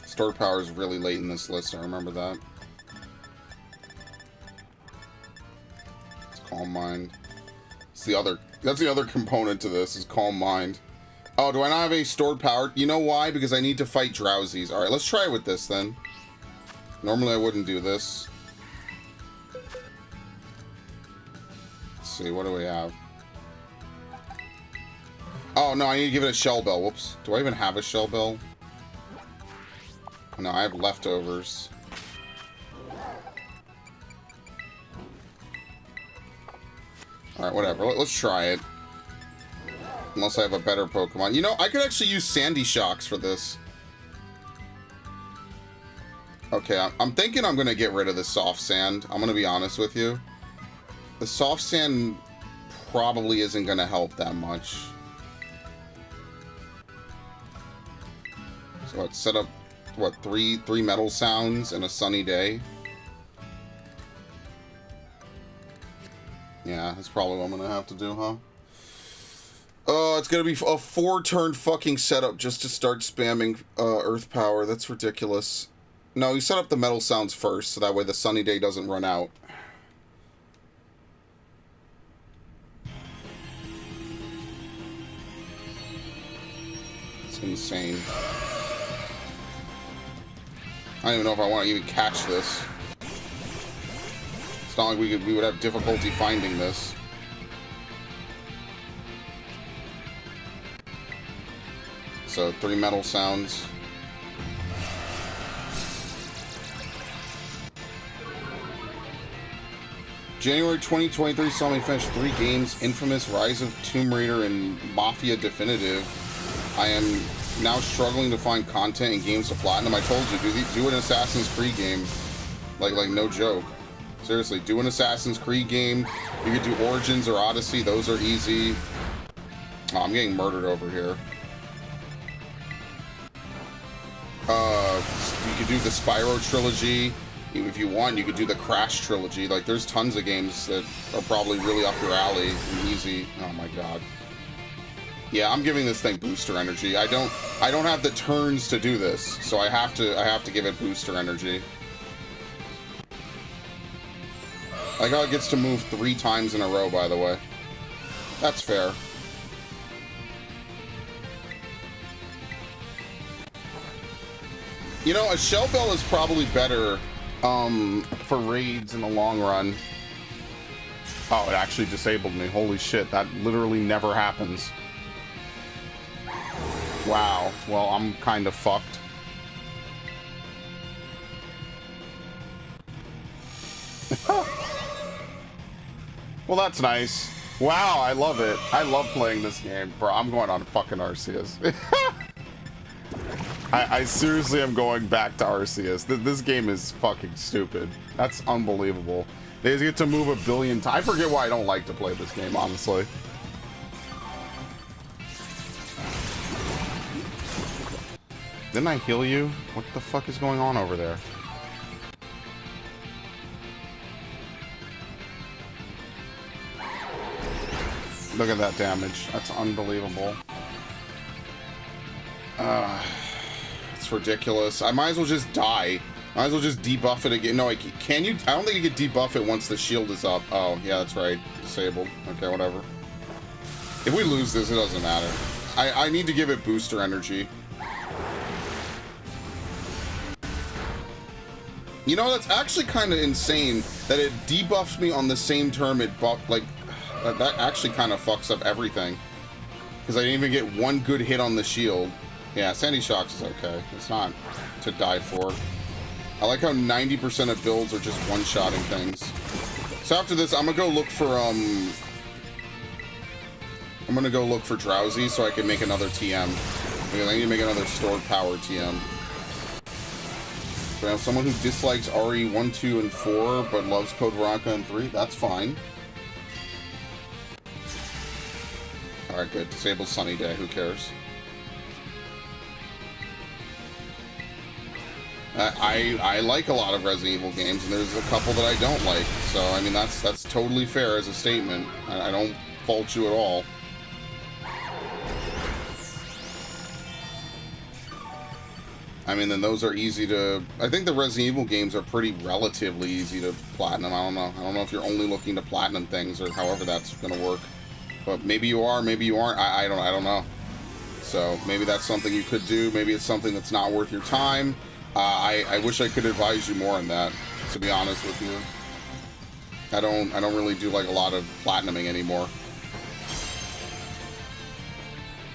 Stored Power is really late in this list, I remember that. It's Calm Mind. That's the other component to this, is Calm Mind. Oh, do I not have any Stored Power? You know why? Because I need to fight Drowsies. Alright, let's try it with this then. Normally I wouldn't do this. Let's see, what do we have? Oh, no, I need to give it a Shell Bell. Whoops. Do I even have a Shell Bell? No, I have leftovers. Alright, whatever. Let's try it. Unless I have a better Pokemon. You know, I could actually use Sandy Shocks for this. Okay, I'm thinking I'm going to get rid of the Soft Sand. I'm going to be honest with you. The Soft Sand probably isn't going to help that much. So let's set up, what, three metal sounds and a sunny day? Yeah, that's probably what I'm going to have to do, huh? Oh, it's going to be a 4-turn fucking setup just to start spamming Earth Power. That's ridiculous. No, you set up the metal sounds first, so that way the sunny day doesn't run out. It's insane. I don't even know if I want to even catch this. It's not like we would have difficulty finding this. So 3 metal sounds. January 2023 saw me finish 3 games: Infamous, Rise of Tomb Raider, and Mafia Definitive. I am now struggling to find content and games to platinum. I told you, do an Assassin's Creed game. Like no joke. Seriously, do an Assassin's Creed game. You could do Origins or Odyssey. Those are easy. Oh, I'm getting murdered over here. You could do the Spyro trilogy. If you want, you could do the Crash trilogy. Like, there's tons of games that are probably really up your alley and easy. Oh my god. Yeah, I'm giving this thing booster energy. I don't have the turns to do this, so I have to give it booster energy. Like how it gets to move 3 times in a row, by the way. That's fair. You know, a Shell Bell is probably better for raids in the long run. Oh, it actually disabled me. Holy shit, that literally never happens. Wow. Well, I'm kind of fucked. Well, that's nice. Wow, I love it. I love playing this game. Bro, I'm going on fucking Arceus. I seriously am going back to Arceus. This game is fucking stupid. That's unbelievable. They just get to move a billion times. I forget why I don't like to play this game, honestly. Didn't I heal you? What the fuck is going on over there? Look at that damage. That's unbelievable. It's ridiculous. I might as well just die. Might as well just debuff it again. No, can you? I don't think you can debuff it once the shield is up. Oh, yeah, that's right. Disabled. Okay, whatever. If we lose this, it doesn't matter. I need to give it booster energy. You know, that's actually kind of insane that it debuffs me on the same term it buffed, like, that actually kind of fucks up everything. Because I didn't even get one good hit on the shield. Yeah, Sandy Shocks is okay. It's not to die for. I like how 90% of builds are just one-shotting things. So after this, I'm gonna go look for, Drowsy so I can make another TM. Because I need to make another stored power TM. So I have someone who dislikes RE 1, 2, and 4, but loves Code Veronica and 3. That's fine. Alright, good. Disable Sunny Day. Who cares? I like a lot of Resident Evil games, and there's a couple that I don't like. So, I mean, that's totally fair as a statement. I don't fault you at all. I mean, then those are easy to... I think the Resident Evil games are pretty relatively easy to platinum. I don't know. I don't know if you're only looking to platinum things or however that's going to work. But maybe you are, maybe you aren't. I don't know. So maybe that's something you could do. Maybe it's something that's not worth your time. I wish I could advise you more on that, to be honest with you. I don't really do like a lot of platinuming anymore.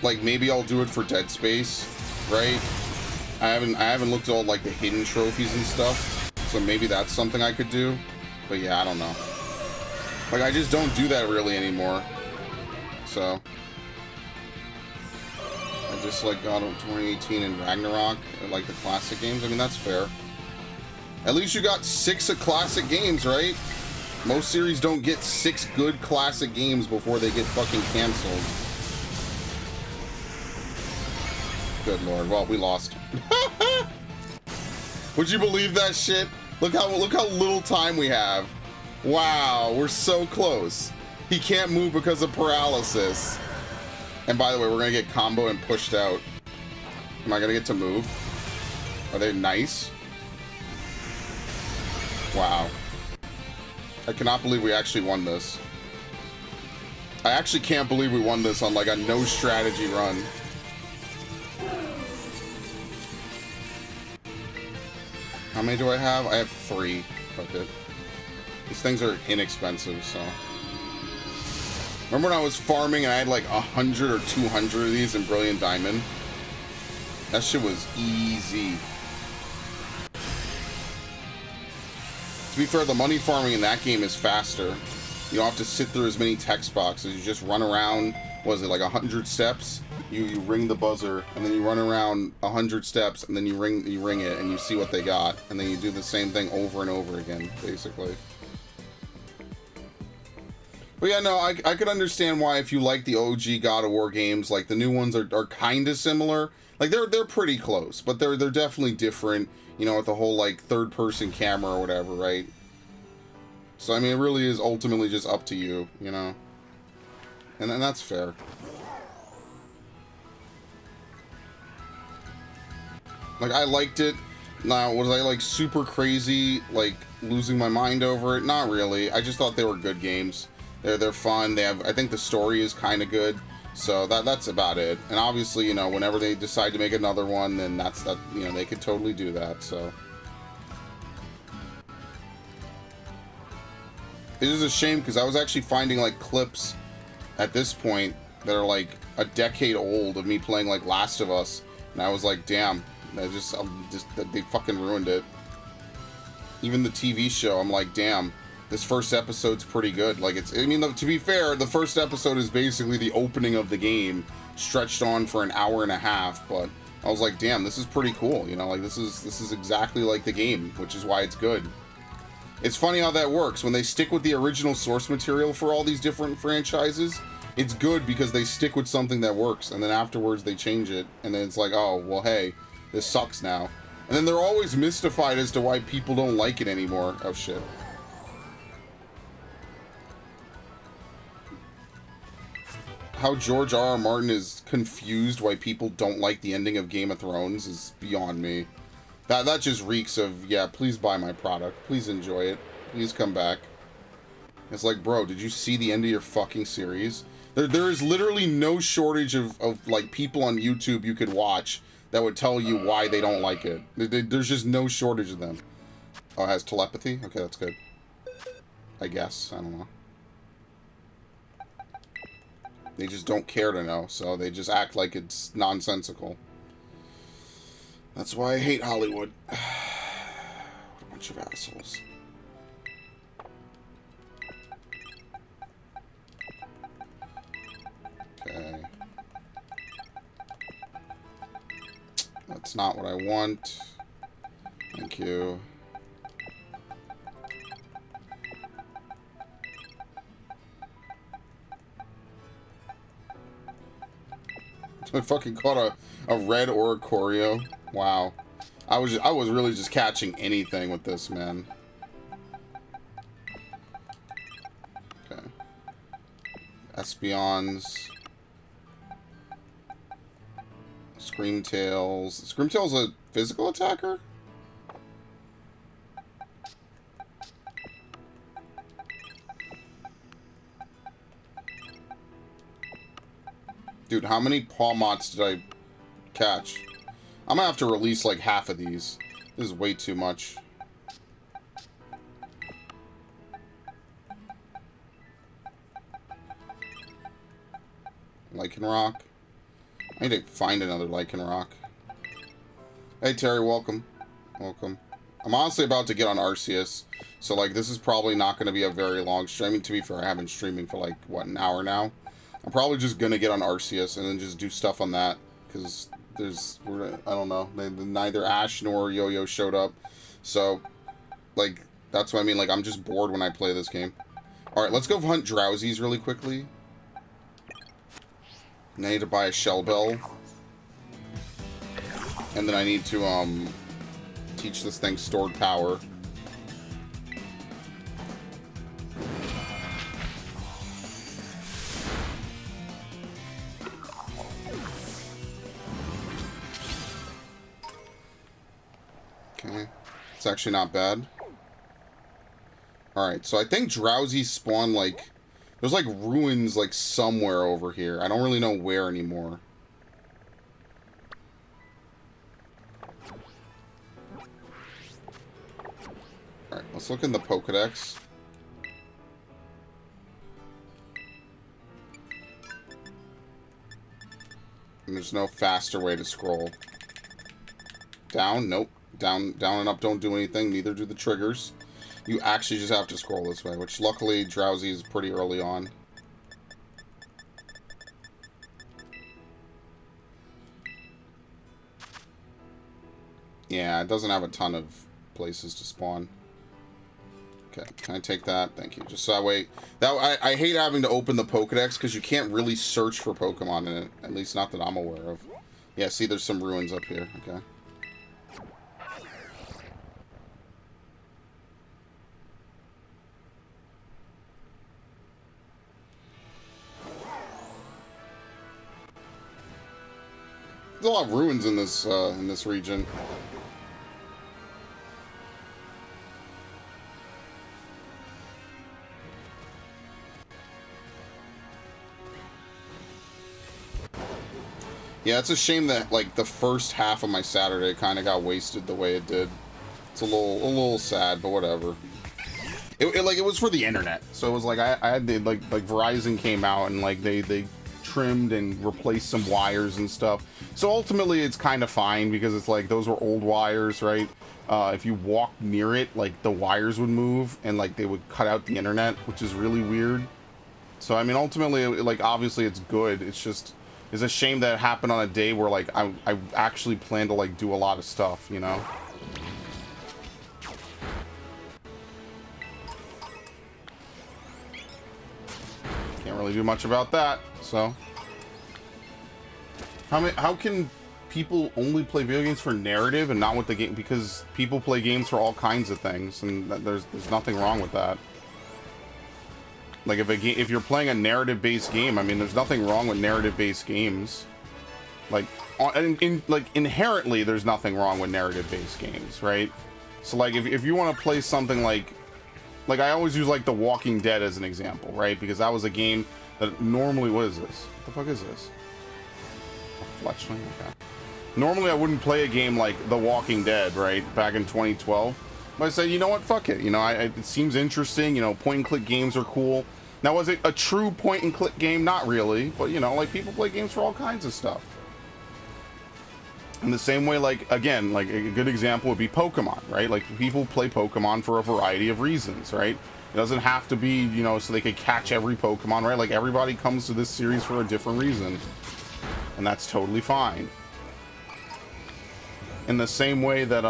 Like maybe I'll do it for Dead Space, right? I haven't looked at all like the hidden trophies and stuff, so maybe that's something I could do. But yeah, I don't know. Like I just don't do that really anymore. So I just like God of 2018 and Ragnarok, like the classic games. I mean, that's fair. At least you got 6 classic games, right? Most series don't get 6 good classic games before they get fucking canceled. Good lord. Well, we lost. Would you believe that shit? Look how little time we have. Wow, we're so close. He can't move because of paralysis. And by the way, we're gonna get combo and pushed out. Am I gonna get to move? Are they nice? Wow. I cannot believe we actually won this. I actually can't believe we won this on like a no strategy run. How many do I have? I have 3. Okay. These things are inexpensive, so. Remember when I was farming and I had like 100 or 200 of these in Brilliant Diamond? That shit was easy. To be fair, the money farming in that game is faster. You don't have to sit through as many text boxes. You just run around, was it like 100 steps? You ring the buzzer, and then you run around 100 steps, and then you ring it, and you see what they got. And then you do the same thing over and over again, basically. But yeah, no, I could understand why if you like the OG God of War games, like the new ones are kind of similar. Like they're pretty close, but they're definitely different, you know, with the whole like third person camera or whatever, right? So I mean, it really is ultimately just up to you, you know. And that's fair. Like I liked it. Now, was I like super crazy, like losing my mind over it? Not really. I just thought they were good games. They're fun. They have, I think the story is kind of good. So that's about it. And obviously, you know, whenever they decide to make another one, then that's that. You know, they could totally do that. So it is a shame because I was actually finding like clips at this point that are like a decade old of me playing like Last of Us, and I was like, damn, they fucking ruined it. Even the TV show, I'm like, damn. This first episode's pretty good. Like, I mean, to be fair, the first episode is basically the opening of the game, stretched on for an hour and a half, but I was like, damn, this is pretty cool, you know, like, this is exactly like the game, which is why it's good. It's funny how that works. When they stick with the original source material for all these different franchises, it's good because they stick with something that works, and then afterwards they change it, and then it's like, oh, well, hey, this sucks now. And then they're always mystified as to why people don't like it anymore. Oh, shit. How George R.R. Martin is confused why people don't like the ending of Game of Thrones is beyond me. That just reeks of, yeah, please buy my product. Please enjoy it. Please come back. It's like, bro, did you see the end of your fucking series? There is literally no shortage of like, people on YouTube you could watch that would tell you why they don't like it. There's just no shortage of them. Oh, it has telepathy? Okay, that's good. I guess. I don't know. They just don't care to know, so they just act like it's nonsensical. That's why I hate Hollywood. What a bunch of assholes. Okay. That's not what I want. Thank you. I fucking caught a red Oricorio. Wow. I was really just catching anything with this, man. Okay. Espeons. Screamtails. Screamtail's a physical attacker? Dude, how many Pawmots did I catch? I'm gonna have to release like half of these. This is way too much. Lycanroc. I need to find another Lycanroc. Hey Terry, welcome. Welcome. I'm honestly about to get on Arceus, so like this is probably not going to be a very long stream. I mean, to be fair, I have been streaming for like, what, an hour now? I'm probably just going to get on Arceus and then just do stuff on that, because I don't know, neither Ash nor Yo-Yo showed up, so, like, that's what I mean, like, I'm just bored when I play this game. Alright, let's go hunt Drowsies really quickly. And I need to buy a Shell Bell. And then I need to, teach this thing stored power. Okay. It's actually not bad. Alright, so I think Drowsies spawn, like... There's, like, ruins, like, somewhere over here. I don't really know where anymore. Alright, let's look in the Pokedex. And there's no faster way to scroll. Down? Nope. Down and up don't do anything. Neither do the triggers. You actually just have to scroll this way, which luckily Drowsy is pretty early on. Yeah, it doesn't have a ton of places to spawn. Okay, can I take that? Thank you. Just so that way... I hate having to open the Pokedex because you can't really search for Pokemon in it. At least not that I'm aware of. Yeah, see, there's some ruins up here. Okay. There's a lot of ruins in this region. Yeah, it's a shame that, like, the first half of my Saturday kind of got wasted the way it did. It's a little sad, but whatever. It was for the internet, so it was like I had the like Verizon came out and like they trimmed and replaced some wires and stuff. So ultimately, it's kind of fine because it's like those were old wires, right? If you walked near it, like the wires would move and like they would cut out the internet, which is really weird. So I mean, ultimately, like obviously it's good. It's just it's a shame that it happened on a day where like I actually planned to like do a lot of stuff, you know. Can't really do much about that. So how can people only play video games for narrative and not with the game? Because people play games for all kinds of things, and there's nothing wrong with that. Like if you're playing a narrative-based game, I mean, there's nothing wrong with narrative-based games. Like inherently, there's nothing wrong with narrative-based games, right? So like if you want to play something like I always use like The Walking Dead as an example, right? Because that was a game that normally, what is this? What the fuck is this? A fletchling? Okay. Normally I wouldn't play a game like The Walking Dead, right? Back in 2012. But I said, you know what? Fuck it. You know, it seems interesting. You know, point-and-click games are cool. Now, was it a true point-and-click game? Not really. But, you know, like, people play games for all kinds of stuff. In the same way, like, again, like, a good example would be Pokemon, right? Like, people play Pokemon for a variety of reasons, right? It doesn't have to be, you know, so they could catch every Pokemon, right? Like, everybody comes to this series for a different reason. And that's totally fine. In the same way that,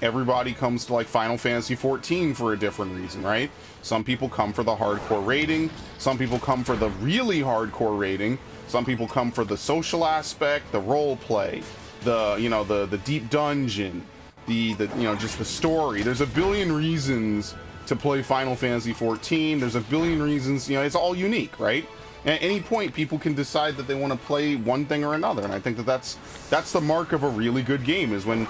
everybody comes to like Final Fantasy XIV for a different reason, right? Some people come for the hardcore rating. Some people come for the really hardcore rating. Some people come for the social aspect, the role play, the, you know, the deep dungeon, the you know, just the story. There's a billion reasons to play Final Fantasy XIV. There's a billion reasons, you know, it's all unique, right? At any point, people can decide that they want to play one thing or another, and I think that that's the mark of a really good game, is when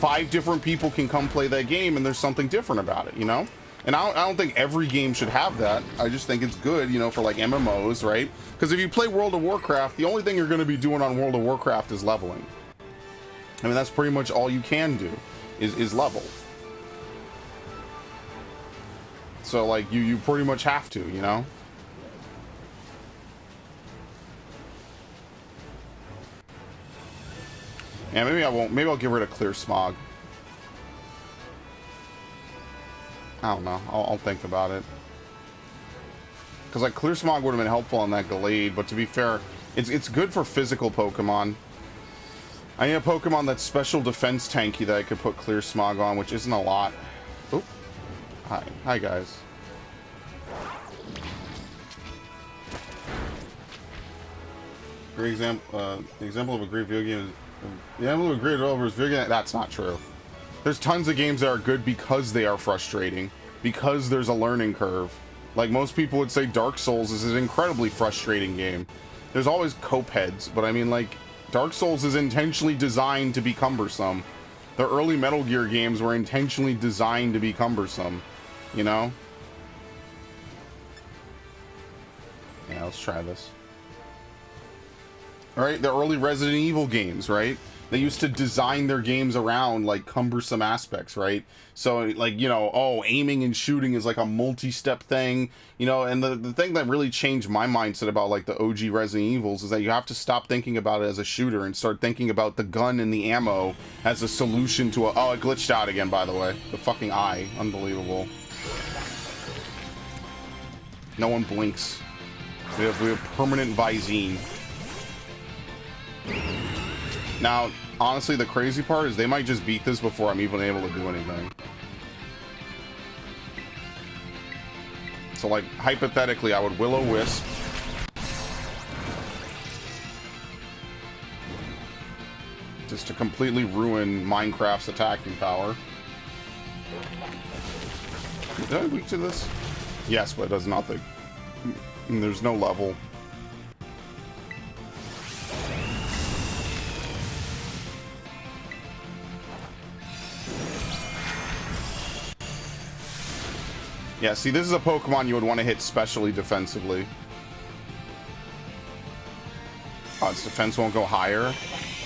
5 different people can come play that game and there's something different about it, you know? And I don't think every game should have that. I just think it's good, you know, for like MMOs, right? Because if you play World of Warcraft, the only thing you're going to be doing on World of Warcraft is leveling. I mean, that's pretty much all you can do, is level. So, like, you pretty much have to, you know? Yeah, maybe I won't. Maybe I'll get rid of Clear Smog. I don't know. I'll think about it. Because, like, Clear Smog would have been helpful on that Gallade, but to be fair, it's good for physical Pokemon. I need a Pokemon that's special defense tanky that I could put Clear Smog on, which isn't a lot. Oop. Hi. Hi, guys. Great example. The example of a great video game is... Yeah, I'm a little great developers. That's not true. There's tons of games that are good because they are frustrating, because there's a learning curve. Like, most people would say Dark Souls is an incredibly frustrating game. There's always cope heads, but I mean, like, Dark Souls is intentionally designed to be cumbersome. The early Metal Gear games were intentionally designed to be cumbersome, you know? Yeah, let's try this. right? The early Resident Evil games, right? They used to design their games around like cumbersome aspects, right? So like, you know, oh, aiming and shooting is like a multi-step thing, you know, and the thing that really changed my mindset about like the OG Resident Evils is that you have to stop thinking about it as a shooter and start thinking about the gun and the ammo as a solution to a, oh, it glitched out again, by the way. The fucking eye. Unbelievable. No one blinks. We have permanent Visine. Now, honestly, the crazy part is they might just beat this before I'm even able to do anything. So, like, hypothetically, I would Will-O-Wisp. Just to completely ruin Minecraft's attacking power. Did I weak to this? Yes, but it does nothing. And there's no level. Yeah, see, this is a Pokemon you would want to hit specially defensively. Oh, its defense won't go higher.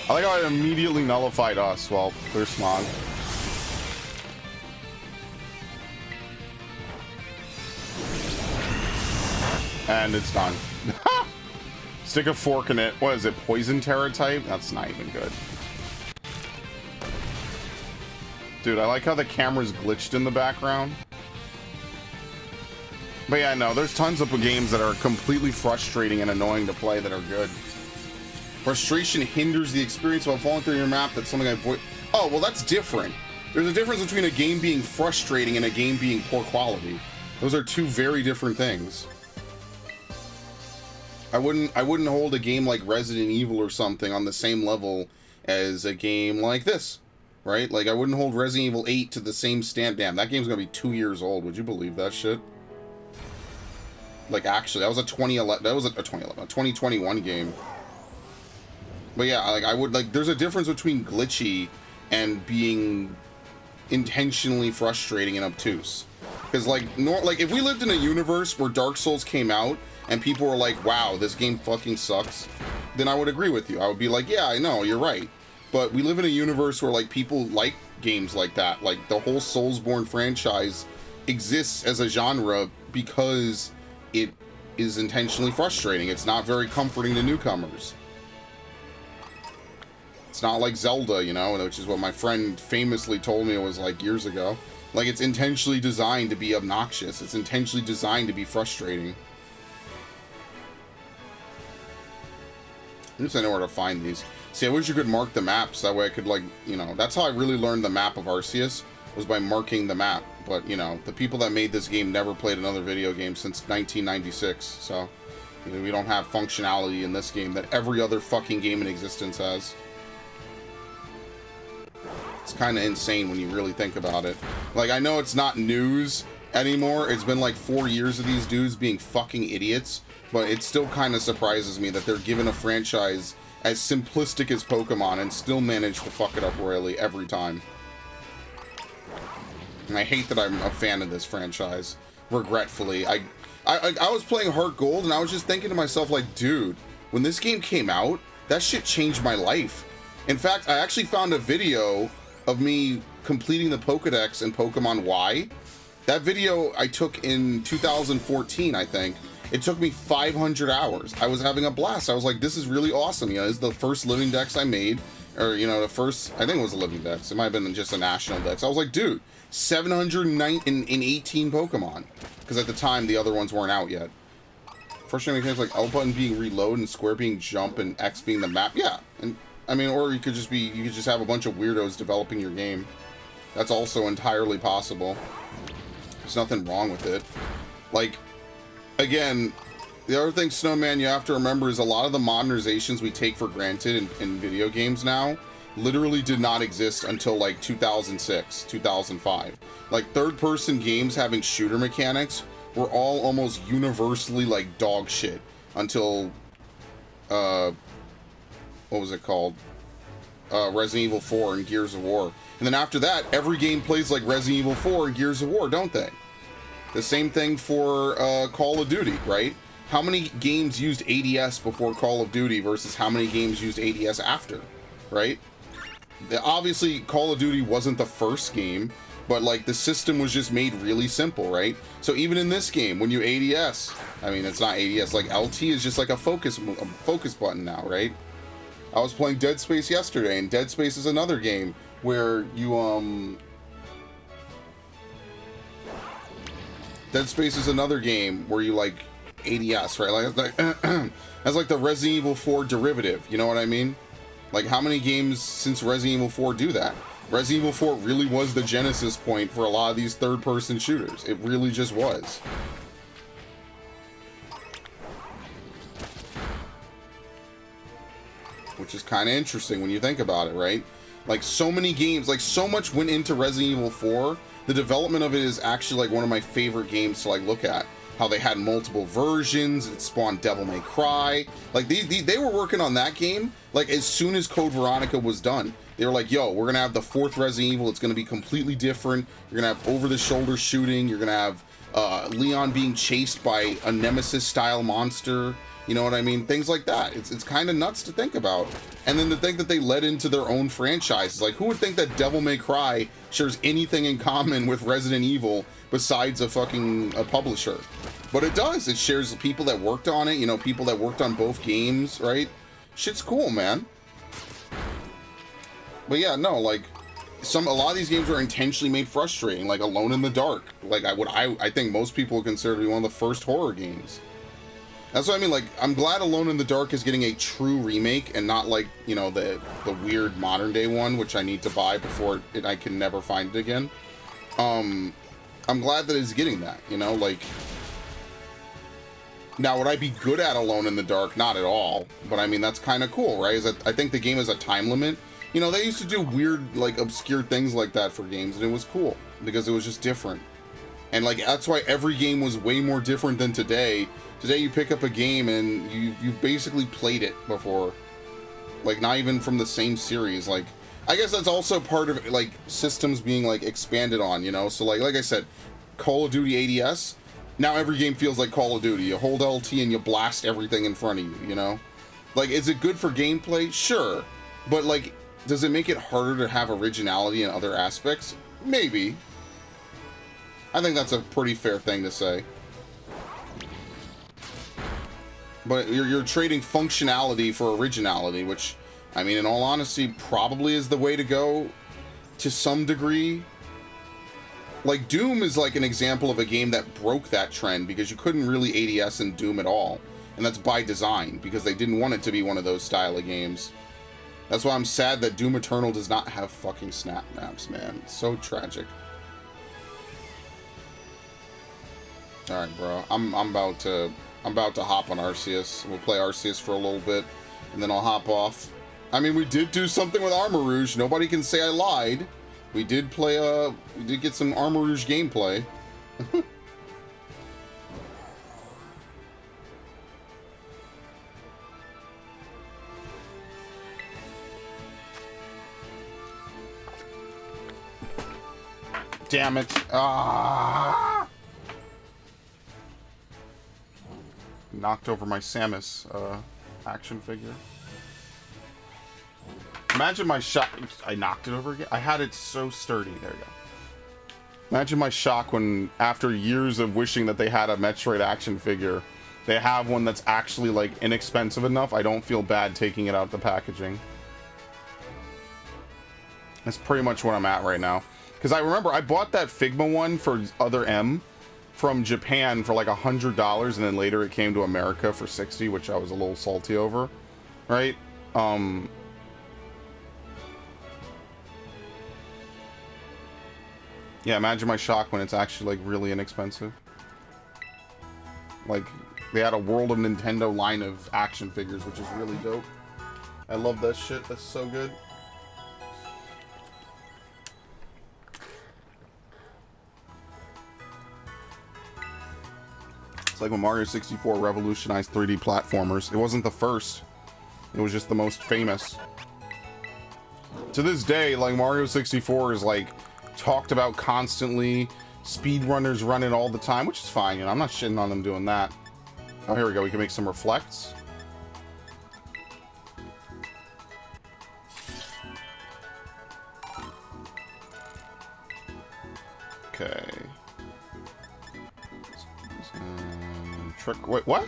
I like how it immediately nullified us. Well, there's Smog. And it's done. Stick a fork in it. What is it? Poison Terra type? That's not even good. Dude, I like how the camera's glitched in the background. But yeah, no, there's tons of games that are completely frustrating and annoying to play that are good. Frustration hinders the experience while falling through your map. That's something I avoid. Oh, well, that's different. There's a difference between a game being frustrating and a game being poor quality. Those are two very different things. I wouldn't hold a game like Resident Evil or something on the same level as a game like this, right? Like, I wouldn't hold Resident Evil 8 to the same stand. Damn, that game's gonna be 2 years old. Would you believe that shit? Like, actually, that was a 2011, that was a 2011, a 2021 game. But yeah, like, I would, like, there's a difference between glitchy and being intentionally frustrating and obtuse. Because, like, if we lived in a universe where Dark Souls came out and people were like, wow, this game fucking sucks, then I would agree with you. I would be like, yeah, I know, you're right. But we live in a universe where, like, people like games like that. Like, the whole Soulsborne franchise exists as a genre because it is intentionally frustrating. It's not very comforting to newcomers. It's not like Zelda, you know, which is what my friend famously told me it was like years ago. Like, it's intentionally designed to be obnoxious. It's intentionally designed to be frustrating. At least I know where to find these. See, I wish you could mark the maps. That way I could, like, you know, that's how I really learned the map of Arceus, was by marking the map. But, you know, the people that made this game never played another video game since 1996. So, you know, we don't have functionality in this game that every other fucking game in existence has. It's kind of insane when you really think about it. Like, I know it's not news anymore. It's been like 4 years of these dudes being fucking idiots. But it still kind of surprises me that they're given a franchise as simplistic as Pokemon and still manage to fuck it up royally every time. And I hate that I'm a fan of this franchise. Regretfully. I was playing Heart Gold and I was just thinking to myself, like, dude, when this game came out, that shit changed my life. In fact, I actually found a video of me completing the Pokedex in Pokemon Y. That video I took in 2014, I think. It took me 500 hours. I was having a blast. I was like, this is really awesome. You know, this is the first living dex I made. Or, you know, the first, I think it was a living dex. It might have been just a national dex. I was like, dude, 718 Pokemon. Because at the time, the other ones weren't out yet. First thing mechanics like L button being reload and square being jump and X being the map. Yeah. And I mean, or you could just have a bunch of weirdos developing your game. That's also entirely possible. There's nothing wrong with it. Like, again, the other thing, Snowman, you have to remember is a lot of the modernizations we take for granted in video games now literally did not exist until like 2006, 2005. Like, third-person games having shooter mechanics were all almost universally like dog shit until, what was it called? Resident Evil 4 and Gears of War. And then after that, every game plays like Resident Evil 4 and Gears of War, don't they? The same thing for Call of Duty, right? how many games used ADS before Call of Duty versus how many games used ADS after, right? Obviously, Call of Duty wasn't the first game, but like the system was just made really simple, right? So even in this game, when you ADS, I mean, it's not ADS, like LT is just like a focus button now, right? I was playing Dead Space yesterday, and Dead Space is another game where you, Dead Space is another game where you like ADS, right? Like that's like the Resident Evil 4 derivative, you know what I mean? Like, how many games since Resident Evil 4 do that? Resident Evil 4 really was the genesis point for a lot of these third-person shooters. It really just was. Which is kind of interesting when you think about it, right? Like, so many games, like, so much went into Resident Evil 4. The development of it is actually, like, one of my favorite games to, like, look at. How they had multiple versions, it spawned Devil May Cry. Like, they were working on that game, like, as soon as Code Veronica was done. They were like, yo, we're gonna have the 4th Resident Evil, it's gonna be completely different. You're gonna have over-the-shoulder shooting, you're gonna have Leon being chased by a Nemesis-style monster. You know what I mean? Things like that. It's kind of nuts to think about. And then to think that they led into their own franchises. Like, who would think that Devil May Cry shares anything in common with Resident Evil besides a publisher? But it does. It shares the people that worked on it, you know, people that worked on both games, right? Shit's cool, man. But yeah, no, like, a lot of these games were intentionally made frustrating, like Alone in the Dark. Like, I think most people would consider to be one of the first horror games. That's what I mean, like, I'm glad Alone in the Dark is getting a true remake and not like, you know, the weird modern day one, which I need to buy before I can never find it again. I'm glad that it's getting that, you know, like... Now, would I be good at Alone in the Dark? Not at all. But I mean, that's kind of cool, right? I think the game has a time limit. You know, they used to do weird, like, obscure things like that for games, and it was cool because it was just different. And like, that's why every game was way more different than today. Today you pick up a game and you've basically played it before. Like, not even from the same series. Like, I guess that's also part of, like, systems being, like, expanded on, you know? So, like I said, Call of Duty ADS, now every game feels like Call of Duty. You hold LT and you blast everything in front of you, you know? Like, is it good for gameplay? Sure. But, like, does it make it harder to have originality in other aspects? Maybe. I think that's a pretty fair thing to say. But you're trading functionality for originality, which, I mean, in all honesty, probably is the way to go to some degree. Like, Doom is like an example of a game that broke that trend because you couldn't really ADS in Doom at all. And that's by design, because they didn't want it to be one of those style of games. That's why I'm sad that Doom Eternal does not have fucking snap maps, man. It's so tragic. Alright, bro. I'm about to hop on Arceus. We'll play Arceus for a little bit, and then I'll hop off. I mean, we did do something with Armor Rouge. Nobody can say I lied. We did play, we did get some Armor Rouge gameplay. Damn it. Ah! Knocked over my Samus action figure. Imagine my shock. I knocked it over again. I had it so sturdy. There you go. Imagine my shock when, after years of wishing that they had a Metroid action figure, they have one that's actually, like, inexpensive enough. I don't feel bad taking it out of the packaging. That's pretty much where I'm at right now. Because I remember I bought that Figma one for Other M from Japan for like $100, and then later it came to America for $60, which I was a little salty over, right? Yeah, imagine my shock when it's actually like really inexpensive. Like, they had a World of Nintendo line of action figures, which is really dope. I love that shit. That's so good. It's like when Mario 64 revolutionized 3D platformers. It wasn't the first. It was just the most famous. To this day, like, Mario 64 is, like, talked about constantly. Speedrunners run it all the time, which is fine. You know, I'm not shitting on them doing that. Oh, here we go. We can make some reflects. Okay. Trick. Wait, what?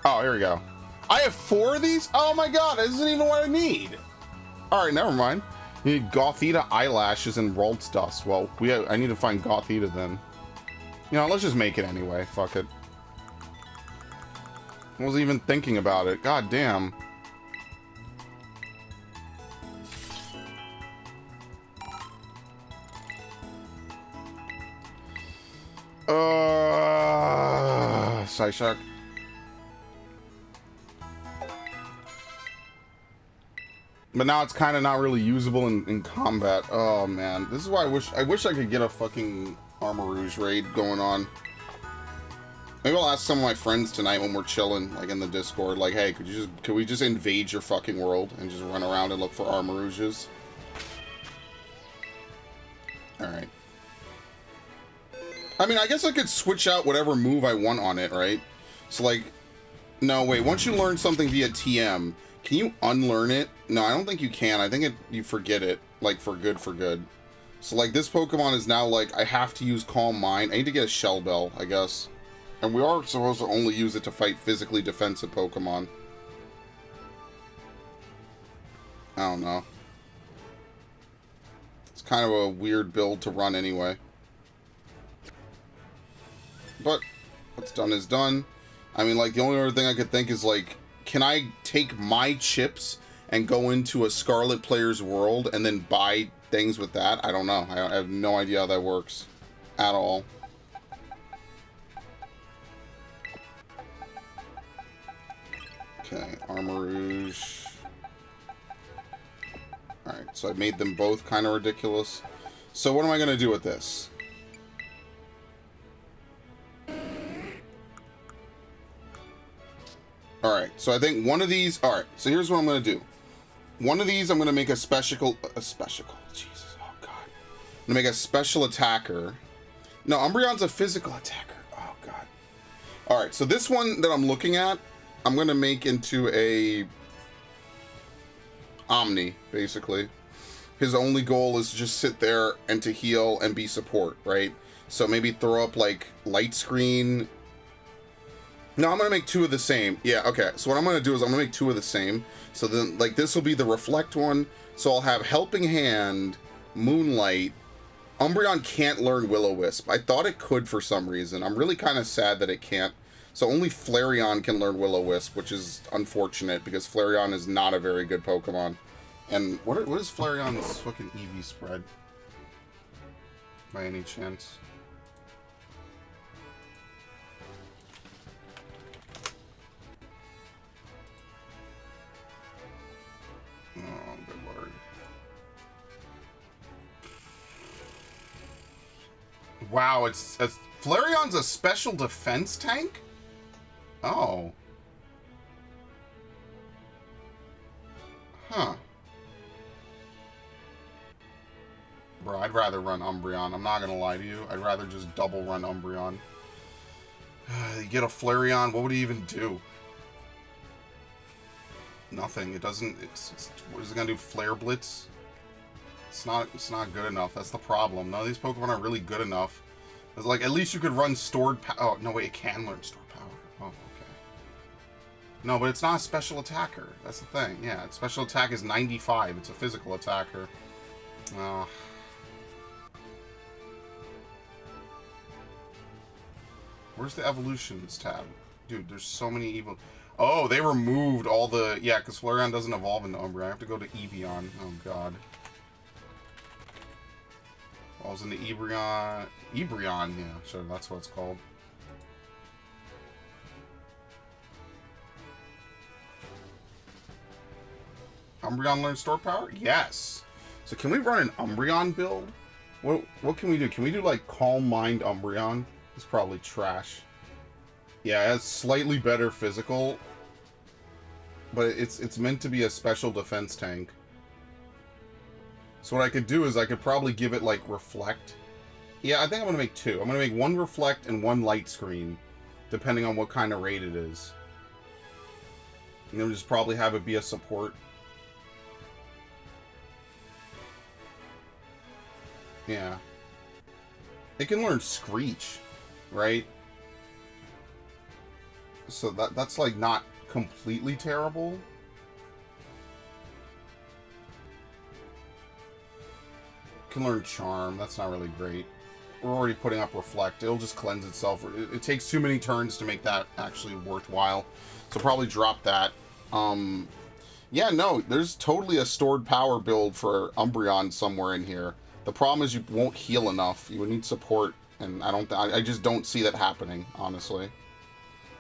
Oh, here we go. I have 4 of these? Oh my god, this isn't even what I need. Alright, never mind. You need Gothita eyelashes and Ralt's dust. Well, I need to find Gothita then. You know, let's just make it anyway. Fuck it. I wasn't even thinking about it. God damn. Psyshock. But now it's kind of not really usable in combat. Oh man, this is why I wish I could get a fucking Armor Rouge raid going on. Maybe I'll ask some of my friends tonight when we're chilling, like in the Discord, like, hey, could we just invade your fucking world and just run around and look for Armor Rouges? All right. I mean, I guess I could switch out whatever move I want on it, right? So, like, no, wait, once you learn something via TM, can you unlearn it? No, I don't think you can. I think you forget it, like, for good. So, like, this Pokemon is now, like, I have to use Calm Mind. I need to get a Shell Bell, I guess. And we are supposed to only use it to fight physically defensive Pokemon. I don't know. It's kind of a weird build to run anyway. But what's done is done. I mean, like, the only other thing I could think is, like, can I take my chips and go into a Scarlet player's world and then buy things with that? I don't know. I have no idea how that works at all. Okay, Armor Rouge. Alright, so I made them both kind of ridiculous. So what am I going to do with this? Alright, so I think one of these... Alright, so here's what I'm going to do. One of these I'm going to make a special... Jesus, oh god. I'm going to make a special attacker. No, Umbreon's a physical attacker. Oh god. Alright, so this one that I'm looking at, I'm going to make into a... Omni, basically. His only goal is to just sit there and to heal and be support, right? So maybe throw up, like, Light Screen... No, I'm going to make 2 of the same. Yeah, okay. So what I'm going to do is I'm going to make 2 of the same. So then, like, this will be the Reflect one. So I'll have Helping Hand, Moonlight. Umbreon can't learn Will-O-Wisp. I thought it could for some reason. I'm really kind of sad that it can't. So only Flareon can learn Will-O-Wisp, which is unfortunate because Flareon is not a very good Pokemon. And what is Flareon's fucking EV spread? By any chance? Oh, good lord. Wow, it's Flareon's a special defense tank? Oh. Huh. Bro, I'd rather run Umbreon. I'm not gonna lie to you. I'd rather just double run Umbreon. You get a Flareon, what would he even do? Nothing. It doesn't. What is it gonna do? Flare Blitz? It's not good enough. That's the problem. None of these Pokemon are really good enough. It's like, at least you could run stored power. Oh no, wait, it can learn stored power. Oh, okay. No, but it's not a special attacker. That's the thing. Yeah, its special attack is 95. It's a physical attacker. Oh. Where's the evolutions tab? Dude, there's so many evil... Oh, they removed all the... Yeah, because Flareon doesn't evolve into Umbreon. I have to go to Eevee. Oh, God. Evolves into Eebreon. Eebreon, yeah, sure, that's what it's called. Umbreon learns store power? Yes! So can we run an Umbreon build? What can we do? Can we do, like, Calm Mind Umbreon? It's probably trash. Yeah, it has slightly better physical, but it's meant to be a special defense tank. So what I could do is I could probably give it, like, Reflect. Yeah, I think I'm going to make two. I'm going to make one reflect and one light screen, depending on what kind of raid it is. And then we'll just probably have it be a support. Yeah. It can learn Screech, right? So that's like not completely terrible. Can learn Charm. That's not really great. We're already putting up Reflect. It'll just cleanse itself. It takes too many turns to make that actually worthwhile. So probably drop that. Yeah, no, there's totally a stored power build for Umbreon somewhere in here. The problem is you won't heal enough. You would need support, and I just don't see that happening, honestly.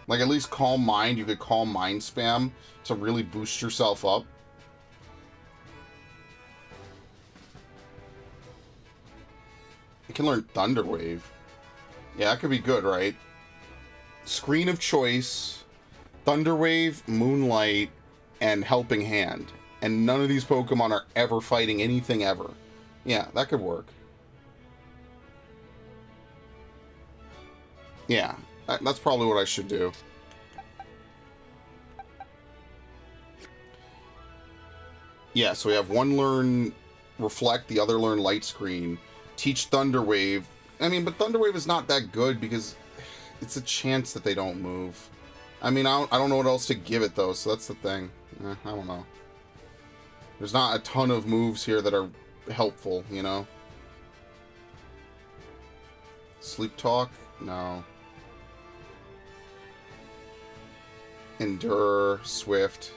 Like, at least Calm Mind, you could Calm Mind spam to really boost yourself up. It can learn Thunder Wave. Yeah, that could be good, right? Screen of Choice, Thunder Wave, Moonlight, and Helping Hand. And none of these Pokemon are ever fighting anything ever. Yeah, that could work. Yeah, that's probably what I should do. Yeah, so we have one learn Reflect, the other learn Light Screen. Teach Thunder Wave. I mean, but Thunder Wave is not that good because it's a chance that they don't move. I mean, I don't know what else to give it, though, so that's the thing. I don't know. There's not a ton of moves here that are helpful, you know? Sleep Talk? No. Endure, Swift.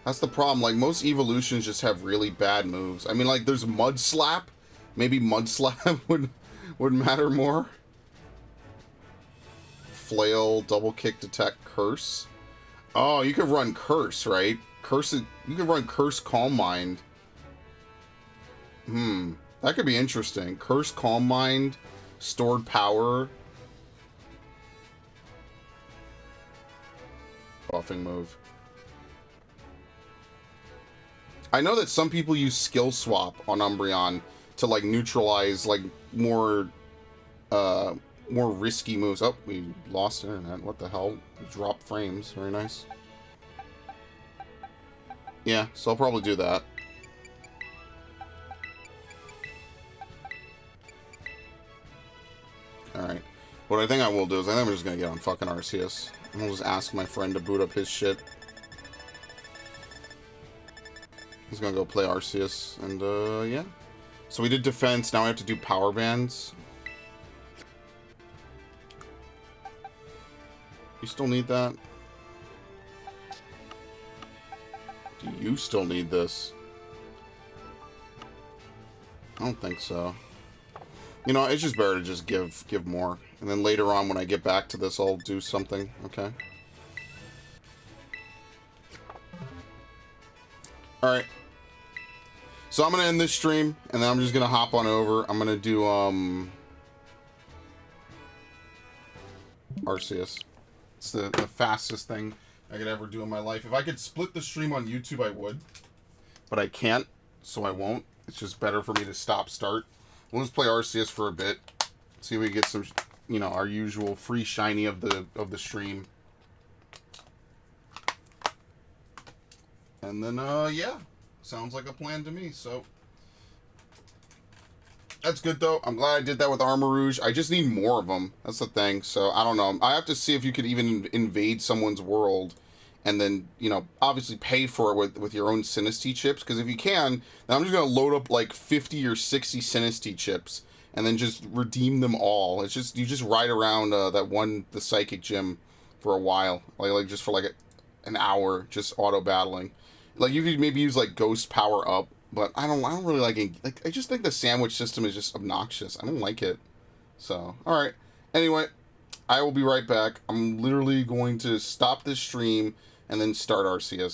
That's the problem. Like, most evolutions just have really bad moves. I mean, like, there's Mud Slap. Maybe Mud Slap would matter more. Flail, Double Kick, Detect, Curse. Oh, you could run Curse, right? You could run Curse, Calm Mind. That could be interesting. Curse, Calm Mind, Stored Power. Buffing move. I know that some people use Skill Swap on Umbreon to, like, neutralize, like, more risky moves. Oh, we lost internet. What the hell? Drop frames. Very nice. Yeah, so I'll probably do that. Alright. What I think I will do is I think I'm just gonna get on fucking Arceus. I'm gonna just ask my friend to boot up his shit. He's gonna go play Arceus, and, yeah. So we did defense, now I have to do power bands. You still need that? Do you still need this? I don't think so. You know, it's just better to just give more. And then later on, when I get back to this, I'll do something, okay? Alright. So I'm going to end this stream, and then I'm just going to hop on over. I'm going to do, Arceus. It's the fastest thing I could ever do in my life. If I could split the stream on YouTube, I would. But I can't, so I won't. It's just better for me to start. We'll just play Arceus for a bit. See if we get some, you know, our usual free shiny of the stream. And then, yeah. Sounds like a plan to me, so. That's good, though. I'm glad I did that with Armarouge. I just need more of them. That's the thing. So, I don't know. I have to see if you could even invade someone's world and then, you know, obviously pay for it with your own Sinistea chips. Because if you can, then I'm just going to load up like 50 or 60 Sinistea chips and then just redeem them all. It's just, you just ride around the Psychic Gym for a while. Like just for like an hour, just auto-battling. Like, you could maybe use, like, Ghost Power Up, but I don't really like it. Like, I just think the sandwich system is just obnoxious. I don't like it. So, alright. Anyway, I will be right back. I'm literally going to stop this stream and then start Arceus.